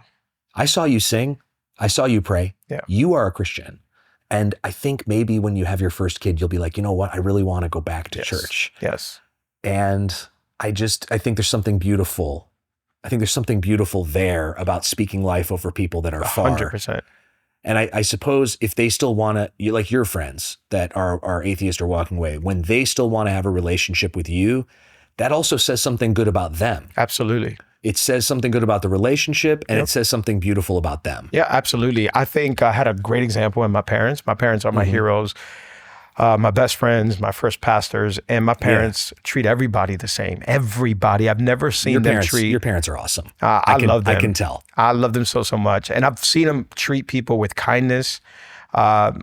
I saw you sing. I saw you pray.
Yeah.
You are a Christian. And I think maybe when you have your first kid, you'll be like, you know what? I really want to go back to church.
Yes.
And I think there's something beautiful. I think there's something beautiful there about speaking life over people that are far.
100%.
And I suppose if they still want to, like your friends that are atheist or walking away, when they still want to have a relationship with you, that also says something good about them.
Absolutely.
It says something good about the relationship, and it says something beautiful about them.
Yeah, absolutely. I think I had a great example in my parents. My parents are my heroes, my best friends, my first pastors, and my parents treat everybody the same. Everybody. I've never seen them treat.
Your parents are awesome.
I love them.
I can tell.
I love them so much. And I've seen them treat people with kindness,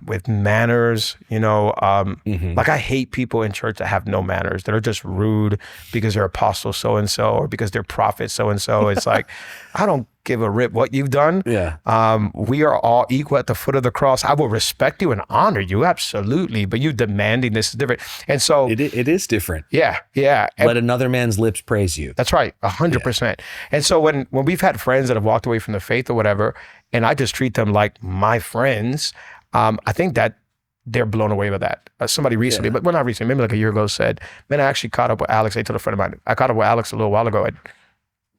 with manners, like I hate people in church that have no manners, that are just rude because they're apostle so-and-so or because they're prophet so-and-so. It's like, I don't give a rip what you've done.
Yeah.
We are all equal at the foot of the cross. I will respect you and honor you, absolutely, but you demanding this is different. And so
it is different.
Yeah.
Let another man's lips praise you.
That's right, 100%. And so when we've had friends that have walked away from the faith or whatever, and I just treat them like my friends, I think that they're blown away by that. Somebody recently, but well, not recently, maybe like a year ago said, man, I actually caught up with Alex. I told a friend of mine, I caught up with Alex a little while ago, and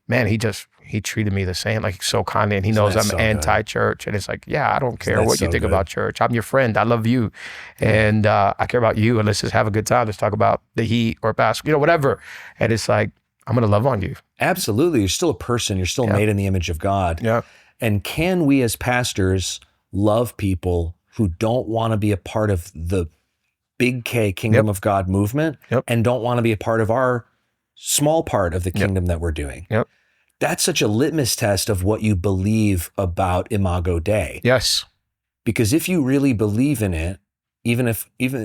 man, he treated me the same, like so kindly, and he knows I'm anti-church. And it's like, yeah, I don't care what you think about church. I'm your friend. I love you. And I care about you. And let's just have a good time. Let's talk about the Heat or basketball, whatever. And it's like, I'm going to love on you.
Absolutely. You're still a person. You're still made in the image of God.
Yeah.
And can we as pastors love people who don't want to be a part of the big K Kingdom of God movement and don't want to be a part of our small part of the kingdom that we're doing?
Yep.
That's such a litmus test of what you believe about Imago Dei.
Yes.
Because if you really believe in it, even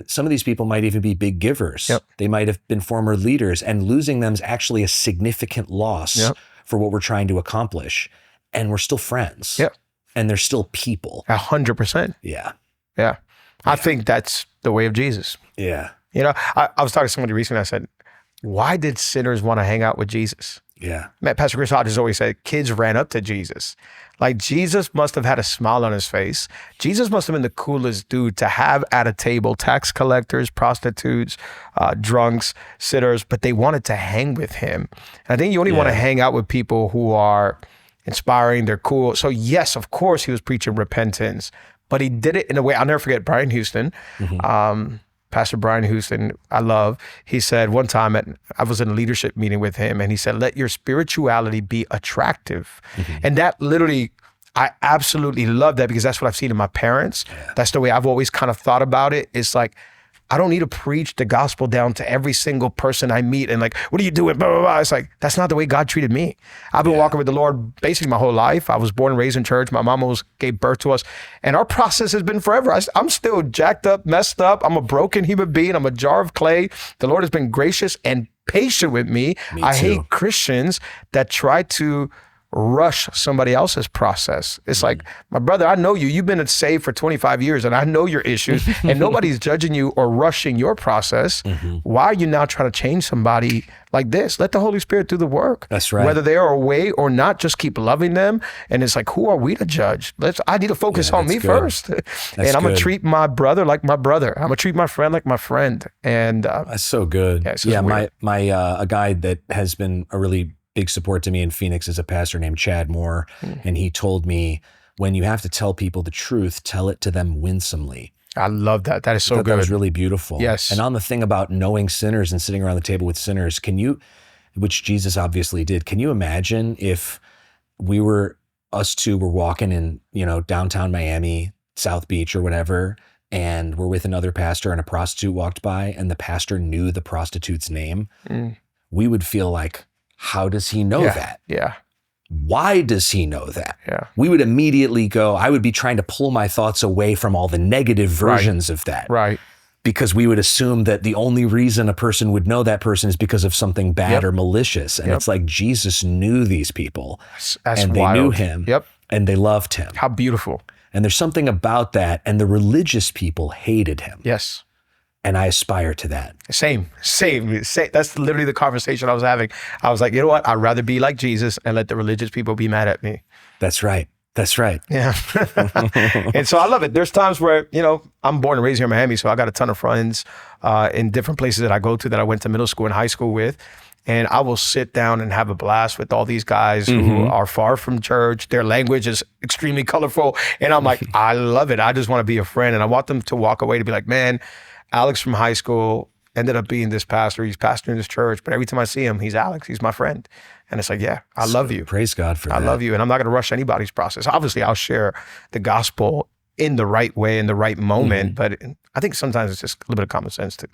some of these people might even be big givers.
Yep.
They might have been former leaders, and losing them is actually a significant loss for what we're trying to accomplish. And we're still friends.
Yep.
And they're still people.
100%.
Yeah.
Yeah. I think that's the way of Jesus.
Yeah.
I was talking to somebody recently. I said, why did sinners want to hang out with Jesus?
Yeah.
Pastor Chris Hodges always said, kids ran up to Jesus. Like Jesus must have had a smile on his face. Jesus must have been the coolest dude to have at a table, tax collectors, prostitutes, drunks, sinners, but they wanted to hang with him. And I think you only want to hang out with people who are inspiring, they're cool. So yes, of course, he was preaching repentance, but he did it in a way, I'll never forget Brian Houston, Pastor Brian Houston, I love, he said one time, I was in a leadership meeting with him, and he said, let your spirituality be attractive. And that literally, I absolutely love that, because that's what I've seen in my parents. That's the way I've always kind of thought about it. It's like, I don't need to preach the gospel down to every single person I meet and like, what are you doing? Blah, blah, blah. It's like, that's not the way God treated me. I've been walking with the Lord basically my whole life. I was born and raised in church. My mom gave birth to us. And our process has been forever. I'm still jacked up, messed up. I'm a broken human being. I'm a jar of clay. The Lord has been gracious and patient with me. I hate Christians that try to rush somebody else's process. It's like, my brother, I know you. You've been saved for 25 years and I know your issues and nobody's judging you or rushing your process. Why are you now trying to change somebody like this? Let the Holy Spirit do the work.
That's right.
Whether they are away or not, just keep loving them. And it's like, who are we to judge? I need to focus on me first. And I'm going to treat my brother like my brother. I'm going to treat my friend like my friend. And
that's so good. My a guy that has been a really big support to me in Phoenix is a pastor named Chad Moore. And he told me, when you have to tell people the truth, tell it to them winsomely.
I love that. That is so good.
That was really beautiful.
Yes.
And on the thing about knowing sinners and sitting around the table with sinners, which Jesus obviously did, can you imagine if us two were walking in, downtown Miami, South Beach or whatever, and we're with another pastor and a prostitute walked by and the pastor knew the prostitute's name? We would feel like, how does he know that?
Yeah.
Why does he know that?
Yeah.
We would immediately I would be trying to pull my thoughts away from all the negative versions of that.
Right.
Because we would assume that the only reason a person would know that person is because of something bad or malicious. And it's like Jesus knew these people and they knew him and they loved him.
How beautiful.
And there's something about that. And the religious people hated him.
Yes.
And I aspire to that.
Same. That's literally the conversation I was having. I was like, you know what? I'd rather be like Jesus and let the religious people be mad at me.
That's right. That's right.
Yeah. And so I love it. There's times where, I'm born and raised here in Miami, so I got a ton of friends in different places that I go to that I went to middle school and high school with. And I will sit down and have a blast with all these guys who are far from church. Their language is extremely colorful. And I'm like, I love it. I just want to be a friend. And I want them to walk away to be like, man, Alex from high school ended up being this pastor. He's pastoring this church. But every time I see him, he's Alex. He's my friend. And it's like, yeah, I love you.
Praise God for that.
I love you. And I'm not going to rush anybody's process. Obviously, I'll share the gospel in the right way, in the right moment. But I think sometimes it's just a little bit of common sense too.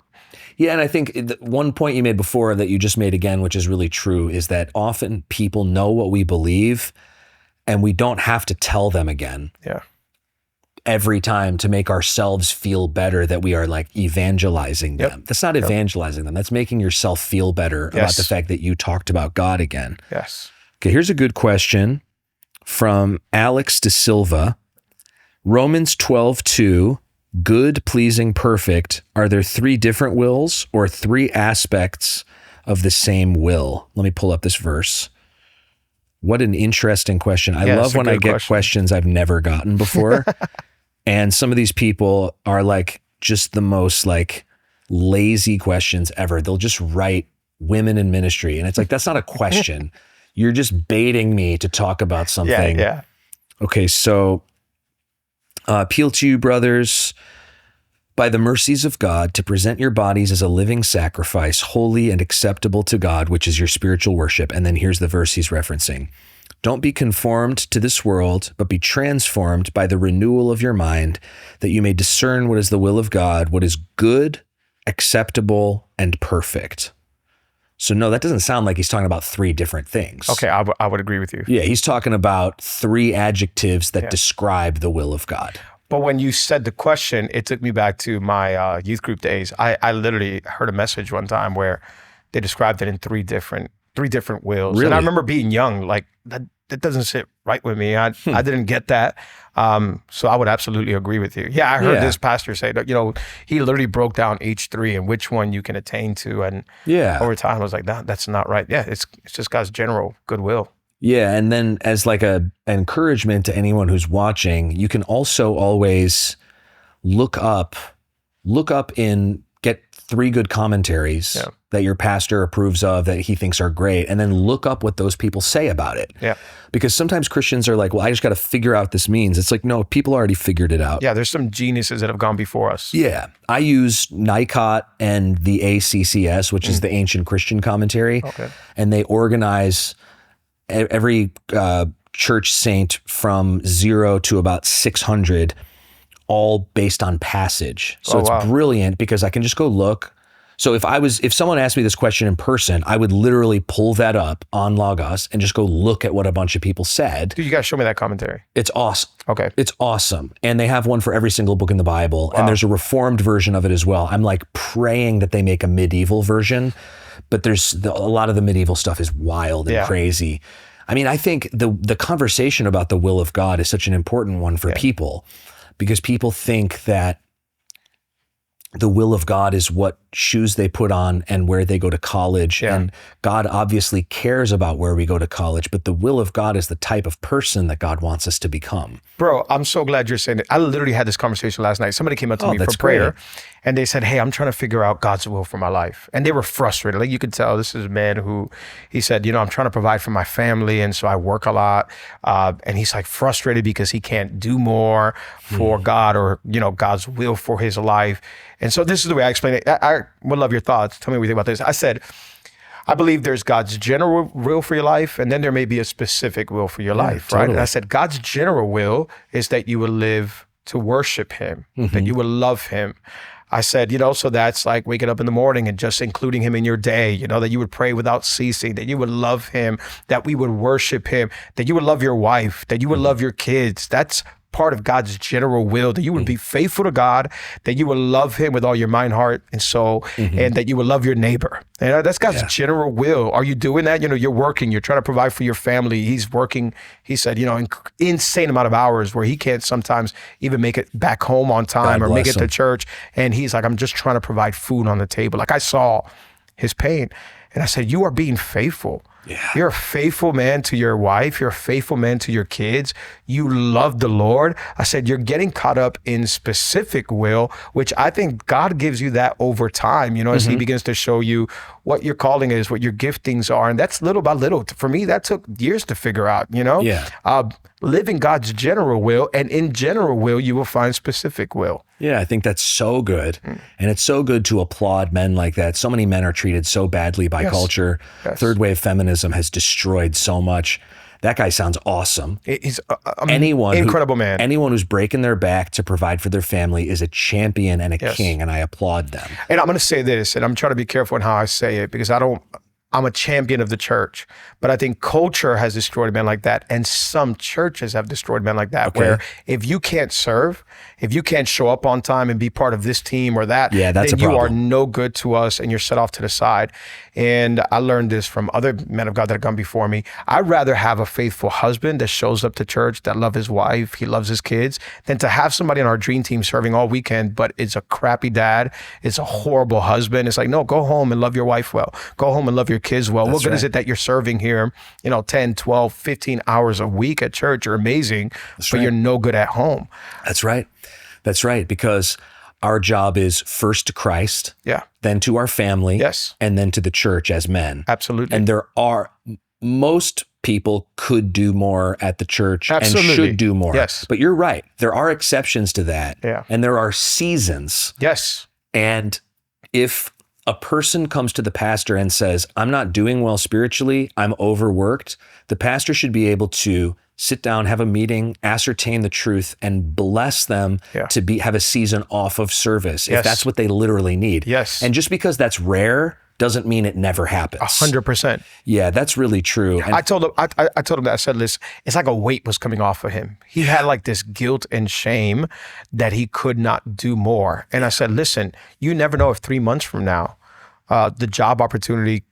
Yeah, and I think one point you made before that you just made again, which is really true, is that often people know what we believe and we don't have to tell them again.
Yeah.
Every time to make ourselves feel better that we are like evangelizing them. That's not evangelizing them. That's making yourself feel better about the fact that you talked about God again.
Yes.
Okay, here's a good question from Alex De Silva. Romans 12:2, good, pleasing, perfect. Are there three different wills or three aspects of the same will? Let me pull up this verse. What an interesting question. I love when I get questions I've never gotten before. And some of these people are like just the most like lazy questions ever. They'll just write women in ministry. And it's like, that's not a question. You're just baiting me to talk about something.
Yeah.
Okay, so appeal to you, brothers, by the mercies of God, to present your bodies as a living sacrifice, holy and acceptable to God, which is your spiritual worship. And then here's the verse he's referencing. Don't be conformed to this world, but be transformed by the renewal of your mind, that you may discern what is the will of God, what is good, acceptable, and perfect. So no, that doesn't sound like he's talking about three different things.
Okay, I would agree with you.
Yeah, he's talking about three adjectives that describe the will of God.
But when you said the question, it took me back to my youth group days. I literally heard a message one time where they described it in three different wills.
Really?
And I remember being young, like that doesn't sit right with me. I didn't get that. So I would absolutely agree with you. Yeah, I heard this pastor say that, he literally broke down each three and which one you can attain to. And over time I was like, that's not right. Yeah, it's just God's general goodwill.
Yeah, and then as like an encouragement to anyone who's watching, you can also always look up in get three good commentaries that your pastor approves of, that he thinks are great, and then look up what those people say about it.
Yeah.
Because sometimes Christians are like, well, I just got to figure out what this means. It's like, no, people already figured it out.
Yeah, there's some geniuses that have gone before us.
Yeah. I use Nikot and the ACCS, which is the Ancient Christian Commentary.
Okay.
And they organize every church saint from 0 to about 600, all based on passage. So it's brilliant because I can just go look. So if someone asked me this question in person, I would literally pull that up on Logos and just go look at what a bunch of people said.
Dude, you got to show me that commentary.
It's awesome.
Okay.
It's awesome. And they have one for every single book in the Bible. Wow. And there's a reformed version of it as well. I'm like praying that they make a medieval version, but a lot of the medieval stuff is wild and crazy. I mean, I think the conversation about the will of God is such an important one for people, because people think that the will of God is what shoes they put on and where they go to college. Yeah. And God obviously cares about where we go to college, but the will of God is the type of person that God wants us to become.
Bro, I'm so glad you're saying it. I literally had this conversation last night. Somebody came up to me for prayer and they said, hey, I'm trying to figure out God's will for my life. And they were frustrated. Like you could tell this is a man who, he said, I'm trying to provide for my family. And so I work a lot. And he's like frustrated because he can't do more for God or, God's will for his life. And so this is the way I explain it. I would love your thoughts. Tell me what you think about this. I said, I believe there's God's general will for your life, and then there may be a specific will for your life, right? And I said, God's general will is that you will live to worship him, that you will love him. I said, so that's like waking up in the morning and just including him in your day, that you would pray without ceasing, that you would love him, that we would worship him, that you would love your wife, that you would love your kids. That's part of God's general will, that you would be faithful to God, that you would love him with all your mind, heart, and soul, and that you would love your neighbor. And that's God's general will. Are you doing that? You're working, you're trying to provide for your family. He's working, he said, insane amount of hours where he can't sometimes even make it back home on time or make it to church. And he's like, I'm just trying to provide food on the table. Like I saw his pain. And I said, you are being faithful.
Yeah.
You're a faithful man to your wife. You're a faithful man to your kids. You love the Lord. I said, you're getting caught up in specific will, which I think God gives you that over time, as he begins to show you what your calling is, what your giftings are. And that's little by little. For me, that took years to figure out,
Yeah.
Live in God's general will, and in general will, you will find specific will.
Yeah, I think that's so good. And it's so good to applaud men like that. So many men are treated so badly by culture.
Yes.
Third wave feminism has destroyed so much. That guy sounds awesome.
He's
Incredible
man.
Anyone who's breaking their back to provide for their family is a champion and a king, and I applaud them.
And I'm going to say this, and I'm trying to be careful in how I say it, because I'm a champion of the church, but I think culture has destroyed men like that. And some churches have destroyed men like that, where if you can't serve, if you can't show up on time and be part of this team or that,
that's
then
a
you
problem.
are no good to us and you're set off to the side. And I learned this from other men of God that have gone before me. I'd rather have a faithful husband that shows up to church, that loves his wife, he loves his kids, than to have somebody on our dream team serving all weekend, but it's a crappy dad, it's a horrible husband. It's like, no, go home and love your wife well. Go home and love your kids well. What good is it that you're serving here, 10, 12, 15 hours a week at church? You're amazing, but you're no good at home.
That's right. That's right. Because our job is first to Christ, then to our family, and then to the church as men.
Absolutely.
And most people could do more at the church and should do more.
Yes.
But you're right. There are exceptions to that.
Yeah.
And there are seasons.
Yes.
And if a person comes to the pastor and says, I'm not doing well spiritually, I'm overworked, the pastor should be able to sit down, have a meeting, ascertain the truth, and bless them to have a season off of service, if that's what they literally need.
Yes.
And just because that's rare doesn't mean it never happens.
100%.
Yeah, that's really true. And
I told him that, I said, listen, it's like a weight was coming off of him. He had like this guilt and shame that he could not do more. And I said, listen, you never know if 3 months from now, a job opportunity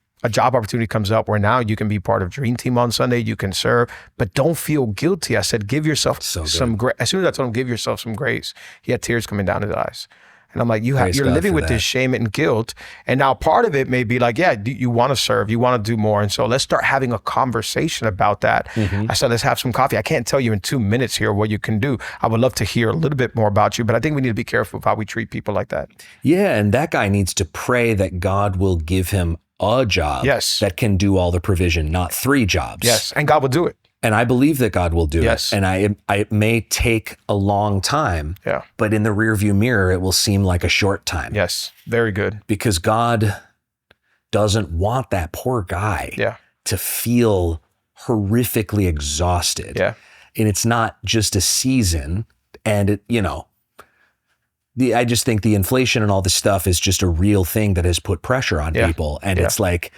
comes up where now you can be part of Dream Team on Sunday, you can serve, but don't feel guilty. I said, give yourself some grace. As soon as I told him, give yourself some grace, he had tears coming down his eyes. And I'm like, you're living with this shame and guilt. And now part of it may be like, you want to serve, you want to do more. And so let's start having a conversation about that. I said, let's have some coffee. I can't tell you in 2 minutes here what you can do. I would love to hear a little bit more about you, but I think we need to be careful of how we treat people like that.
Yeah, and that guy needs to pray that God will give him a job that can do all the provision, not 3 jobs.
Yes, and God will do it.
And I believe that God will do
Yes.
it. And it may take a long time,
Yeah.
but in the rearview mirror, it will seem like a short time.
Yes, very good.
Because God doesn't want that poor guy to feel horrifically exhausted.
Yeah.
And it's not just a season. And I just think the inflation and all this stuff is just a real thing that has put pressure on people. And it's like,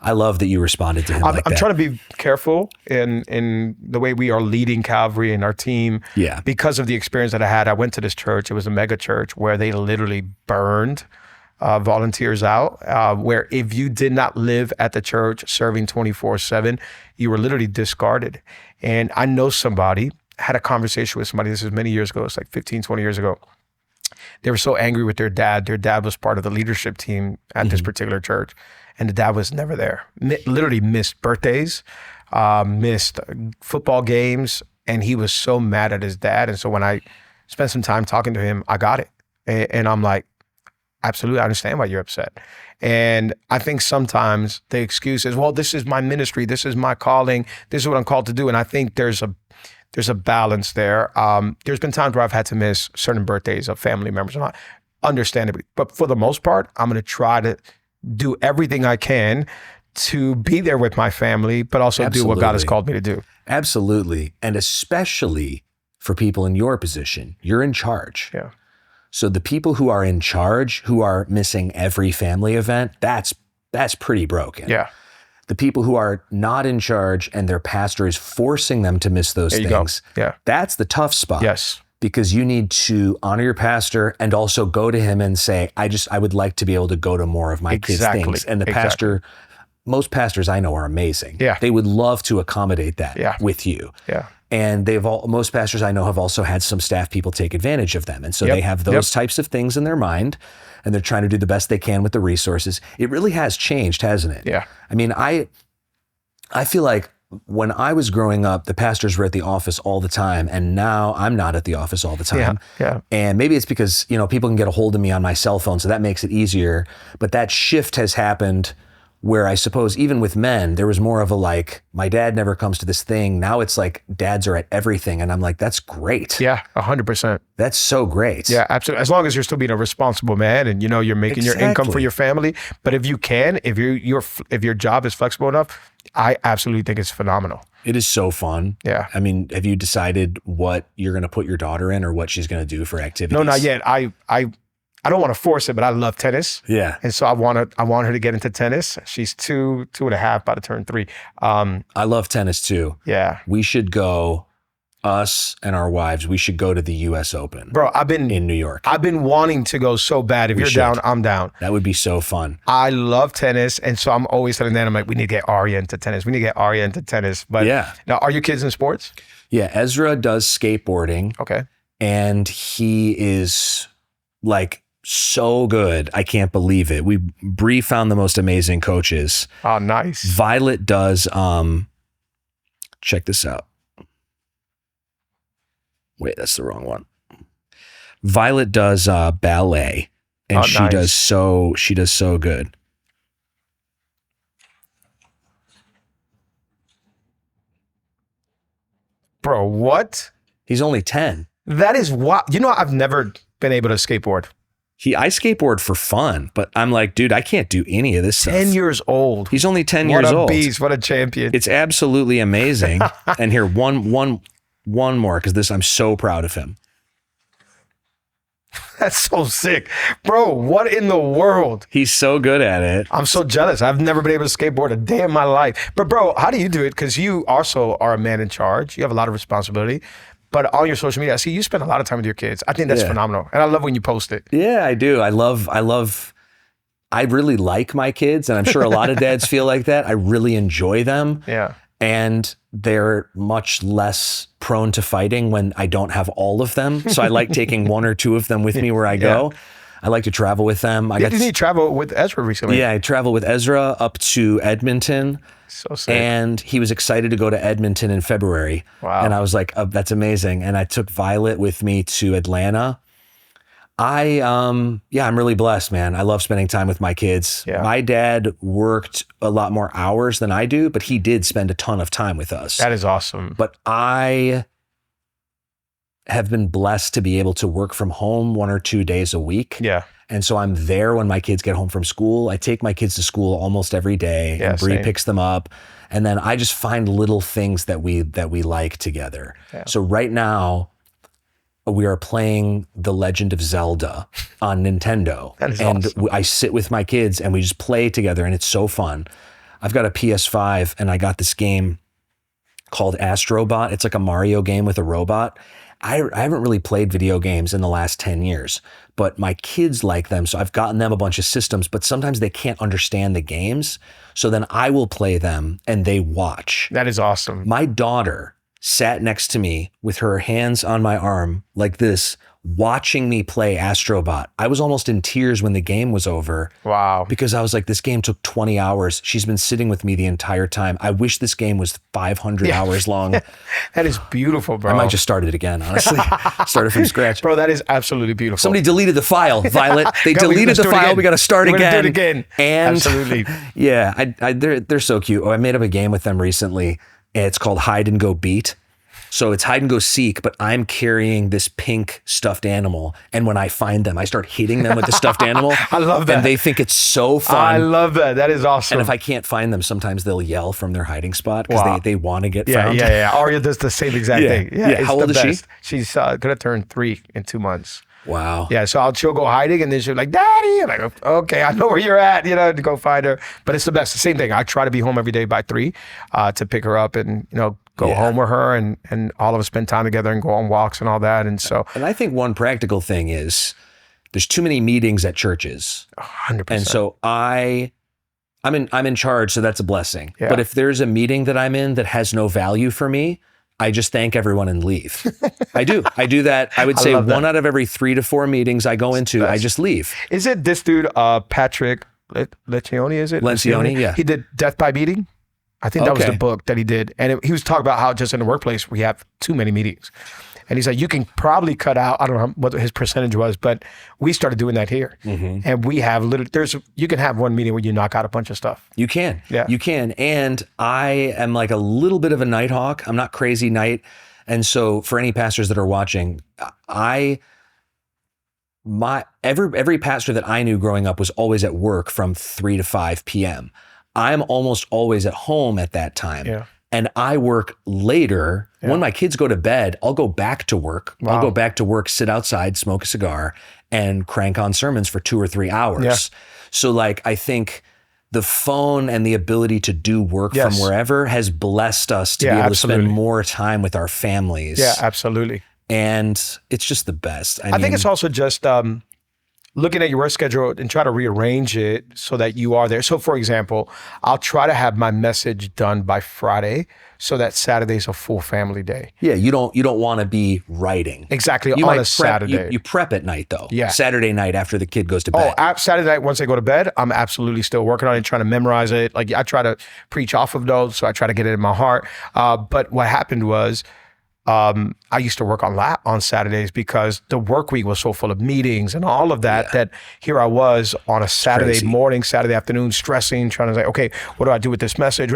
I love that you responded to him like that.
I'm trying to be careful in the way we are leading Calvary and our team.
Yeah.
Because of the experience that I had, I went to this church. It was a mega church where they literally burned volunteers out, where if you did not live at the church serving 24/7, you were literally discarded. And I know somebody, had a conversation with somebody, this is many years ago, it's like 15, 20 years ago. They were so angry with their dad. Their dad was part of the leadership team at this particular church. And the dad was never there. Literally missed birthdays, missed football games, and he was so mad at his dad. And so when I spent some time talking to him, I got it. And I'm like, absolutely, I understand why you're upset. And I think sometimes the excuse is, well, this is my ministry, this is my calling, this is what I'm called to do. And I think there's a balance there. There's been times where I've had to miss certain birthdays of family members, and understandably. But for the most part, I'm going to try to do everything I can to be there with my family, but also do what God has called me to do.
Absolutely. And especially for people in your position, you're in charge.
Yeah.
So the people who are in charge, who are missing every family event, that's pretty broken.
Yeah.
The people who are not in charge and their pastor is forcing them to miss those things, that's the tough spot.
Yes.
Because you need to honor your pastor and also go to him and say, I would like to be able to go to more of my kids' things. And the pastor, most pastors I know are amazing.
Yeah.
They would love to accommodate that with you.
Yeah.
And most pastors I know have also had some staff people take advantage of them. And so they have those types of things in their mind, and they're trying to do the best they can with the resources. It really has changed, hasn't it?
Yeah.
I mean, I feel like when I was growing up, the pastors were at the office all the time, and now I'm not at the office all the time.
Yeah.
And maybe it's because, people can get a hold of me on my cell phone, so that makes it easier. But that shift has happened where I suppose even with men, there was more of a like, my dad never comes to this thing. Now it's like dads are at everything. And I'm like, that's great.
Yeah, 100%.
That's so great.
Yeah, absolutely. As long as you're still being a responsible man and you're making your income for your family. But if you can, if your job is flexible enough, I absolutely think it's phenomenal.
It is so fun.
Yeah.
I mean, have you decided what you're going to put your daughter in or what she's going to do for activities?
No, not yet. I don't want to force it, but I love tennis.
Yeah.
And so I want her to get into tennis. She's 2.5, about to turn 3.
I love tennis too.
Yeah.
We should go, us and our wives, we should go to the US Open.
Bro,
in New York.
I've been wanting to go so bad. If you're down, I'm down.
That would be so fun.
I love tennis. And so I'm always telling them, I'm like, we need to get Arya into tennis. But
yeah.
Now, are your kids in sports?
Yeah. Ezra does skateboarding.
Okay.
And he is like so good. I can't believe it. Bree found the most amazing coaches.
Oh, nice.
Violet does, check this out. Wait, that's the wrong one. Violet does ballet, and she
nice.
does so good.
Bro, what?
He's only 10.
That is what, I've never been able to skateboard.
I skateboard for fun, but I'm like, dude, I can't do any of this stuff.
10 years old.
He's only 10 years old.
What a beast, what a champion.
It's absolutely amazing. And here, one more, because I'm so proud of him.
That's so sick. Bro, what in the world?
He's so good at it.
I'm so jealous. I've never been able to skateboard a day in my life. But bro, how do you do it? Because you also are a man in charge. You have a lot of responsibility. But on your social media, I see you spend a lot of time with your kids. I think that's phenomenal. And I love when you post it.
Yeah, I do. I really like my kids, and I'm sure a lot of dads feel like that. I really enjoy them.
Yeah.
And they're much less prone to fighting when I don't have all of them. So I like taking one or two of them with me where I go. I like to travel with them.
Didn't you travel with Ezra recently?
Yeah, I traveled with Ezra up to Edmonton.
So sick.
And he was excited to go to Edmonton in February.
Wow.
And I was like, oh, that's amazing. And I took Violet with me to Atlanta. I'm really blessed, man. I love spending time with my kids.
Yeah.
My dad worked a lot more hours than I do, but he did spend a ton of time with us.
That is awesome.
But I have been blessed to be able to work from home 1 or 2 days a week.
Yeah.
And so I'm there when my kids get home from school. I take my kids to school almost every day.
Yeah,
and Bree
same.
picks them up. And then I just find little things that we like together.
Yeah.
So right now, we are playing The Legend of Zelda on Nintendo.
That is
and
awesome.
I sit with my kids and we just play together, and it's so fun. I've got a PS5 and I got this game called Astrobot. It's like a Mario game with a robot. I haven't really played video games in the last 10 years, but my kids like them. So I've gotten them a bunch of systems, but sometimes they can't understand the games. So then I will play them and they watch.
That is awesome.
My daughter sat next to me with her hands on my arm like this, watching me play Astrobot. I was almost in tears when the game was over.
Wow.
Because I was like, this game took 20 hours. She's been sitting with me the entire time. I wish this game was 500 hours long.
That is beautiful, bro.
I might just start it again, honestly. Started from scratch.
Bro, that is absolutely beautiful.
Somebody deleted the file, Violet. They
Yeah,
deleted the file. We got to start
We're gonna
again.
do it again.
And
Absolutely.
yeah, they're so cute. Oh, I made up a game with them recently. It's called Hide and Go Beat. So it's hide and go seek, but I'm carrying this pink stuffed animal. And when I find them, I start hitting them with the stuffed animal.
I love that.
And they think it's so fun.
I love that. That is awesome.
And if I can't find them, sometimes they'll yell from their hiding spot because
Wow.
they want to get
yeah,
found.
yeah. Arya does the same exact
Yeah,
thing.
yeah.
It's
How old
the
is she?
best. She's going to turn 3 in 2 months.
Wow.
Yeah, so she'll go hiding, and then she'll be like, Daddy. I'm like, okay, I know where you're at, to go find her. But it's the best. The same thing. I try to be home every day by 3 to pick her up and, go home with her and all of us spend time together and go on walks and all that. And so.
And I think one practical thing is there's too many meetings at churches.
100%.
And so I'm in charge, so that's a blessing.
Yeah.
But if there's a meeting that I'm in that has no value for me, I just thank everyone and leave. I do that. I would say
love that.
1 out of every 3 to 4 meetings I go into, I just leave.
Is it this dude, Patrick Lencioni, is it?
Lencioni, yeah.
He did Death by Beating? I think that was
Okay.
the book that he did. And he was talking about how just in the workplace, we have too many meetings. And he's like, you can probably cut out, I don't know what his percentage was, but we started doing that here. And we have you can have one meeting where you knock out a bunch of stuff.
You can.
Yeah.
You can. And I am like a little bit of a night hawk. I'm not crazy night. And so for any pastors that are watching, every pastor that I knew growing up was always at work from 3 to 5 p.m. I'm almost always at home at that time.
Yeah.
And I work later.
Yeah.
When my kids go to bed, I'll go back to work.
Wow.
I'll go back to work, sit outside, smoke a cigar, and crank on sermons for 2 or 3 hours.
Yeah.
So like, I think the phone and the ability to do work
Yes.
from wherever has blessed us to
Yeah,
be able
absolutely.
to spend more time with our families.
Yeah, absolutely.
And it's just the best.
I think it's also just looking at your work schedule and try to rearrange it so that you are there. So for example, I'll try to have my message done by Friday so that Saturday's a full family day.
Yeah, you don't want to be writing.
Exactly,
You
on
might
a
prep,
Saturday.
You prep at night though.
Yeah.
Saturday night after the kid goes to bed.
Saturday night, once they go to bed, I'm absolutely still working on it, trying to memorize it. Like I try to preach off of those, so I try to get it in my heart. But what happened was, I used to work on Saturdays because the work week was so full of meetings and all of that, that here I was on a Saturday
crazy.
morning, Saturday afternoon, stressing, trying to say, okay, what do I do with this message?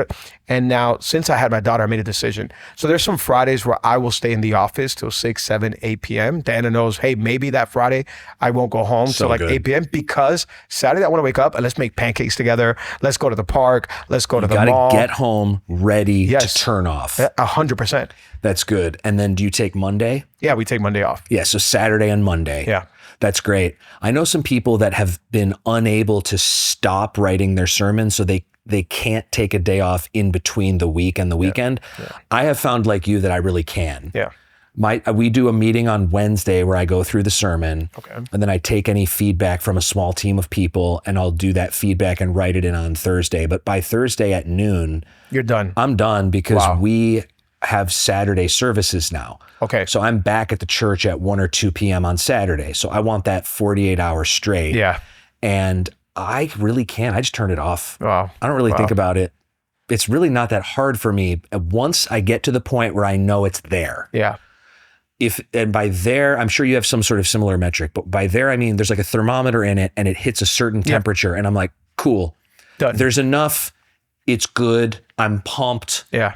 And now since I had my daughter, I made a decision. So there's some Fridays where I will stay in the office till 6, 7, 8 p.m. Diana knows, hey, maybe that Friday I won't go home till like
good.
8 p.m. because Saturday I want to wake up and let's make pancakes together. Let's go to the park. Let's go to the
Got
mall.
to get home ready
Yes.
to turn off.
100%.
That's good. And then do you take Monday?
Yeah, we take Monday off.
Yeah, so Saturday and Monday.
Yeah.
That's great. I know some people that have been unable to stop writing their sermons, so they can't take a day off in between the week and the weekend. I have found like you that I really can.
Yeah.
We do a meeting on Wednesday where I go through the sermon, and then I take any feedback from a small team of people, and I'll do that feedback and write it in on Thursday. But by Thursday at noon,
You're done.
I'm done because
Wow.
we have Saturday services now.
Okay.
So I'm back at the church at 1 or 2 p.m. on Saturday. So I want that 48 hours straight.
Yeah.
And I really can. I just turn it off.
Wow.
I don't really think about it. It's really not that hard for me. Once I get to the point where I know it's there.
Yeah.
And by there, I'm sure you have some sort of similar metric, but by there, I mean, there's like a thermometer in it and it hits a certain temperature and I'm like, cool.
Done.
There's enough. It's good. I'm pumped.
Yeah.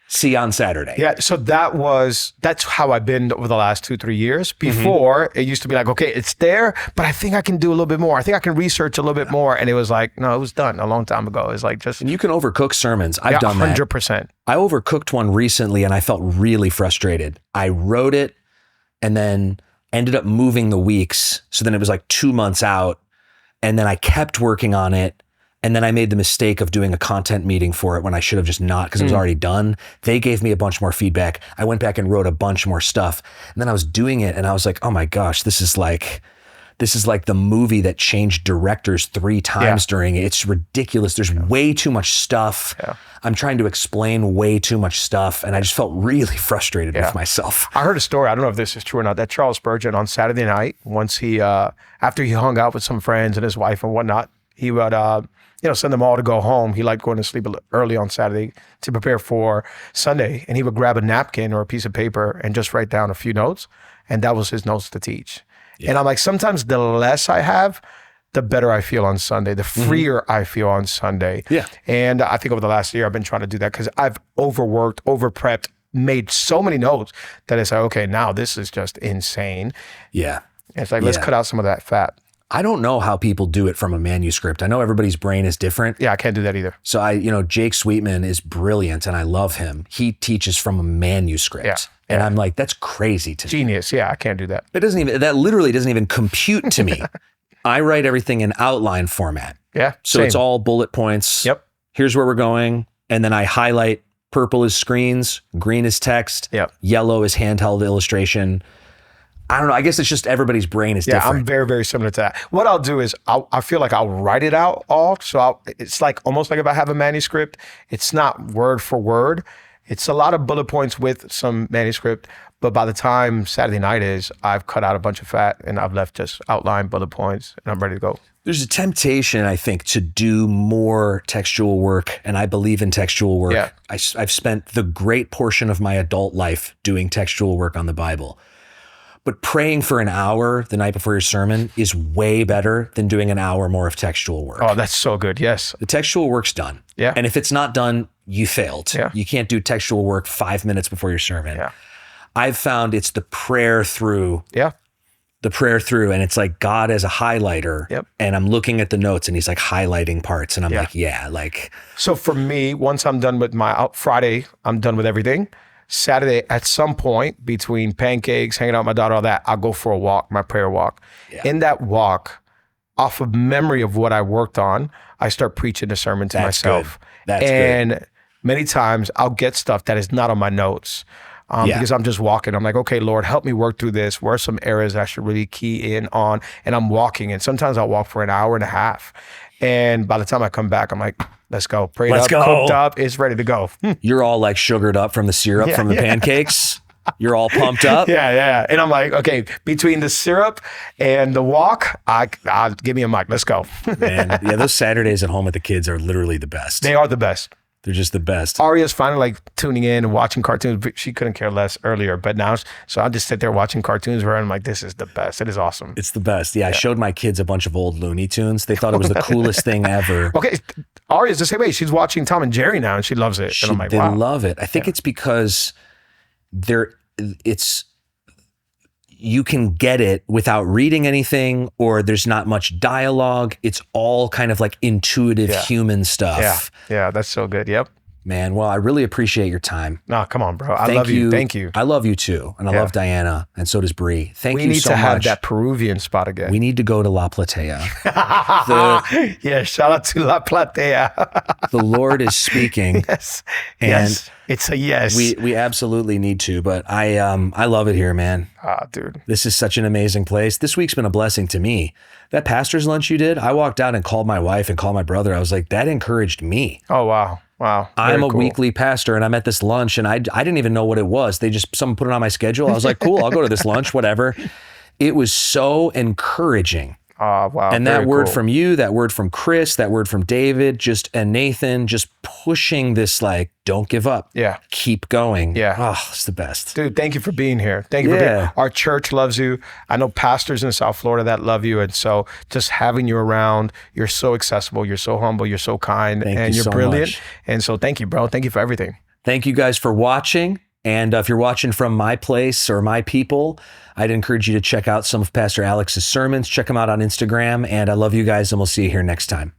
See you on Saturday.
Yeah. So that's how I've been over the last 2-3 years. Before it used to be like, okay, it's there, but I think I can do a little bit more. I think I can research a little bit more. And it was like, no, it was done a long time ago. It's like just
And you can overcook sermons. I've done that.
100%.
I overcooked one recently and I felt really frustrated. I wrote it and then ended up moving the weeks. So then it was like 2 months out and then I kept working on it. And then I made the mistake of doing a content meeting for it when I should have just not because it was already done. They gave me a bunch more feedback. I went back and wrote a bunch more stuff. And then I was doing it and I was like, oh my gosh, this is like the movie that changed directors 3 times during it. It's ridiculous. There's way too much stuff. Yeah. I'm trying to explain way too much stuff. And I just felt really frustrated with myself.
I heard a story. I don't know if this is true or not, that Charles Spurgeon on Saturday night, once he, after he hung out with some friends and his wife and whatnot, he would, send them all to go home. He liked going to sleep early on Saturday to prepare for Sunday. And he would grab a napkin or a piece of paper and just write down a few notes. And that was his notes to teach. Yeah. And I'm like, sometimes the less I have, the better I feel on Sunday, the freer I feel on Sunday.
Yeah.
And I think over the last year, I've been trying to do that because I've overworked, overprepped, made so many notes that it's like, okay, now this is just insane.
Yeah.
And it's like, let's cut out some of that fat.
I don't know how people do it from a manuscript. I know everybody's brain is different.
Yeah, I can't do that either.
So Jake Sweetman is brilliant and I love him. He teaches from a manuscript. Yeah. And I'm like, that's crazy to me.
Genius. Yeah, I can't do that.
That literally doesn't even compute to me. I write everything in outline format.
Yeah.
So it's all bullet points.
Yep.
Here's where we're going. And then I highlight. Purple is screens, green is text, yellow is handheld illustration. I don't know. I guess it's just everybody's brain is different.
Yeah, I'm very, very similar to that. What I'll do is I feel like I'll write it out all. So it's like almost like if I have a manuscript, it's not word for word. It's a lot of bullet points with some manuscript, But by the time Saturday night is, I've cut out a bunch of fat and I've left just outline bullet points and I'm ready to go.
There's a temptation, I think, to do more textual work, and I believe in textual work.
Yeah.
I've spent the great portion of my adult life doing textual work on the Bible. But praying for an hour the night before your sermon is way better than doing an hour more of textual work.
Oh, that's so good. Yes.
The textual work's done.
Yeah.
And if it's not done, you failed.
Yeah.
You can't do textual work 5 minutes before your sermon.
Yeah.
I've found it's the prayer through.
Yeah.
The prayer through, and it's like God as a highlighter.
Yep.
And I'm looking at the notes and he's like highlighting parts. And I'm
Yeah.
like.
So for me, once I'm done with Friday, I'm done with everything. Saturday, at some point between pancakes, hanging out with my daughter, all that, I'll go for a walk, my prayer walk.
Yeah.
In that walk, off of memory of what I worked on, I start preaching the sermon to myself.
That's
and many times I'll get stuff that is not on my notes. Because I'm just walking. I'm like, okay, Lord, help me work through this. Where are some areas I should really key in on? And I'm walking. And sometimes I'll walk for an hour and a half. And by the time I come back, I'm like, let's go. Prayed
Let's
up,
go.
cooked up. It's ready to go.
You're all like sugared up from the syrup from the pancakes. You're all pumped up.
Yeah. And I'm like, okay, between the syrup and the walk, I'll give me a mic. Let's go.
Man, yeah, those Saturdays at home with the kids are literally the best.
They are the best.
They're just the best.
Aria's finally like tuning in and watching cartoons. She couldn't care less earlier, but now, so I'll just sit there watching cartoons with her and I'm like, this is the best. It is awesome.
It's the best. Yeah, I showed my kids a bunch of old Looney Tunes. They thought it was the coolest thing ever.
Okay, Aria's the same way. She's watching Tom and Jerry now and she loves it. And I'm like,
They
wow.
love it. I think it's because you can get it without reading anything, or there's not much dialogue. It's all kind of like intuitive human stuff.
Yeah, that's so good. Yep.
Man, well, I really appreciate your time.
No, come on, bro. I love you. Thank you.
I love you too. And I love Diana, and so does Bree. Thank you so much.
We need to have that Peruvian spot again.
We need to go to La Platea.
Yeah, shout out to La Platea.
The Lord is speaking.
Yes.
And
yes. It's a yes.
We absolutely need to, but I love it here, man.
Dude.
This is such an amazing place. This week's been a blessing to me. That pastor's lunch you did, I walked out and called my wife and called my brother. I was like, that encouraged me.
Oh, wow. Wow.
I'm a weekly pastor and I'm at this lunch and I didn't even know what it was. Someone put it on my schedule. I was like, cool, I'll go to this lunch, whatever. It was so encouraging.
Oh, wow.
And that word from you, that word from Chris, that word from David, and Nathan, just pushing this like, don't give up.
Yeah.
Keep going.
Yeah.
Oh, it's the best.
Dude, thank you for being here. Thank you for being. Our church loves you. I know pastors in South Florida that love you. And so just having you around, you're so accessible, you're so humble, you're so kind, and you're
so
brilliant.
much.
And so thank you, bro. Thank you for everything.
Thank you guys for watching. And if you're watching from my place or my people, I'd encourage you to check out some of Pastor Alex's sermons. Check them out on Instagram. And I love you guys, and we'll see you here next time.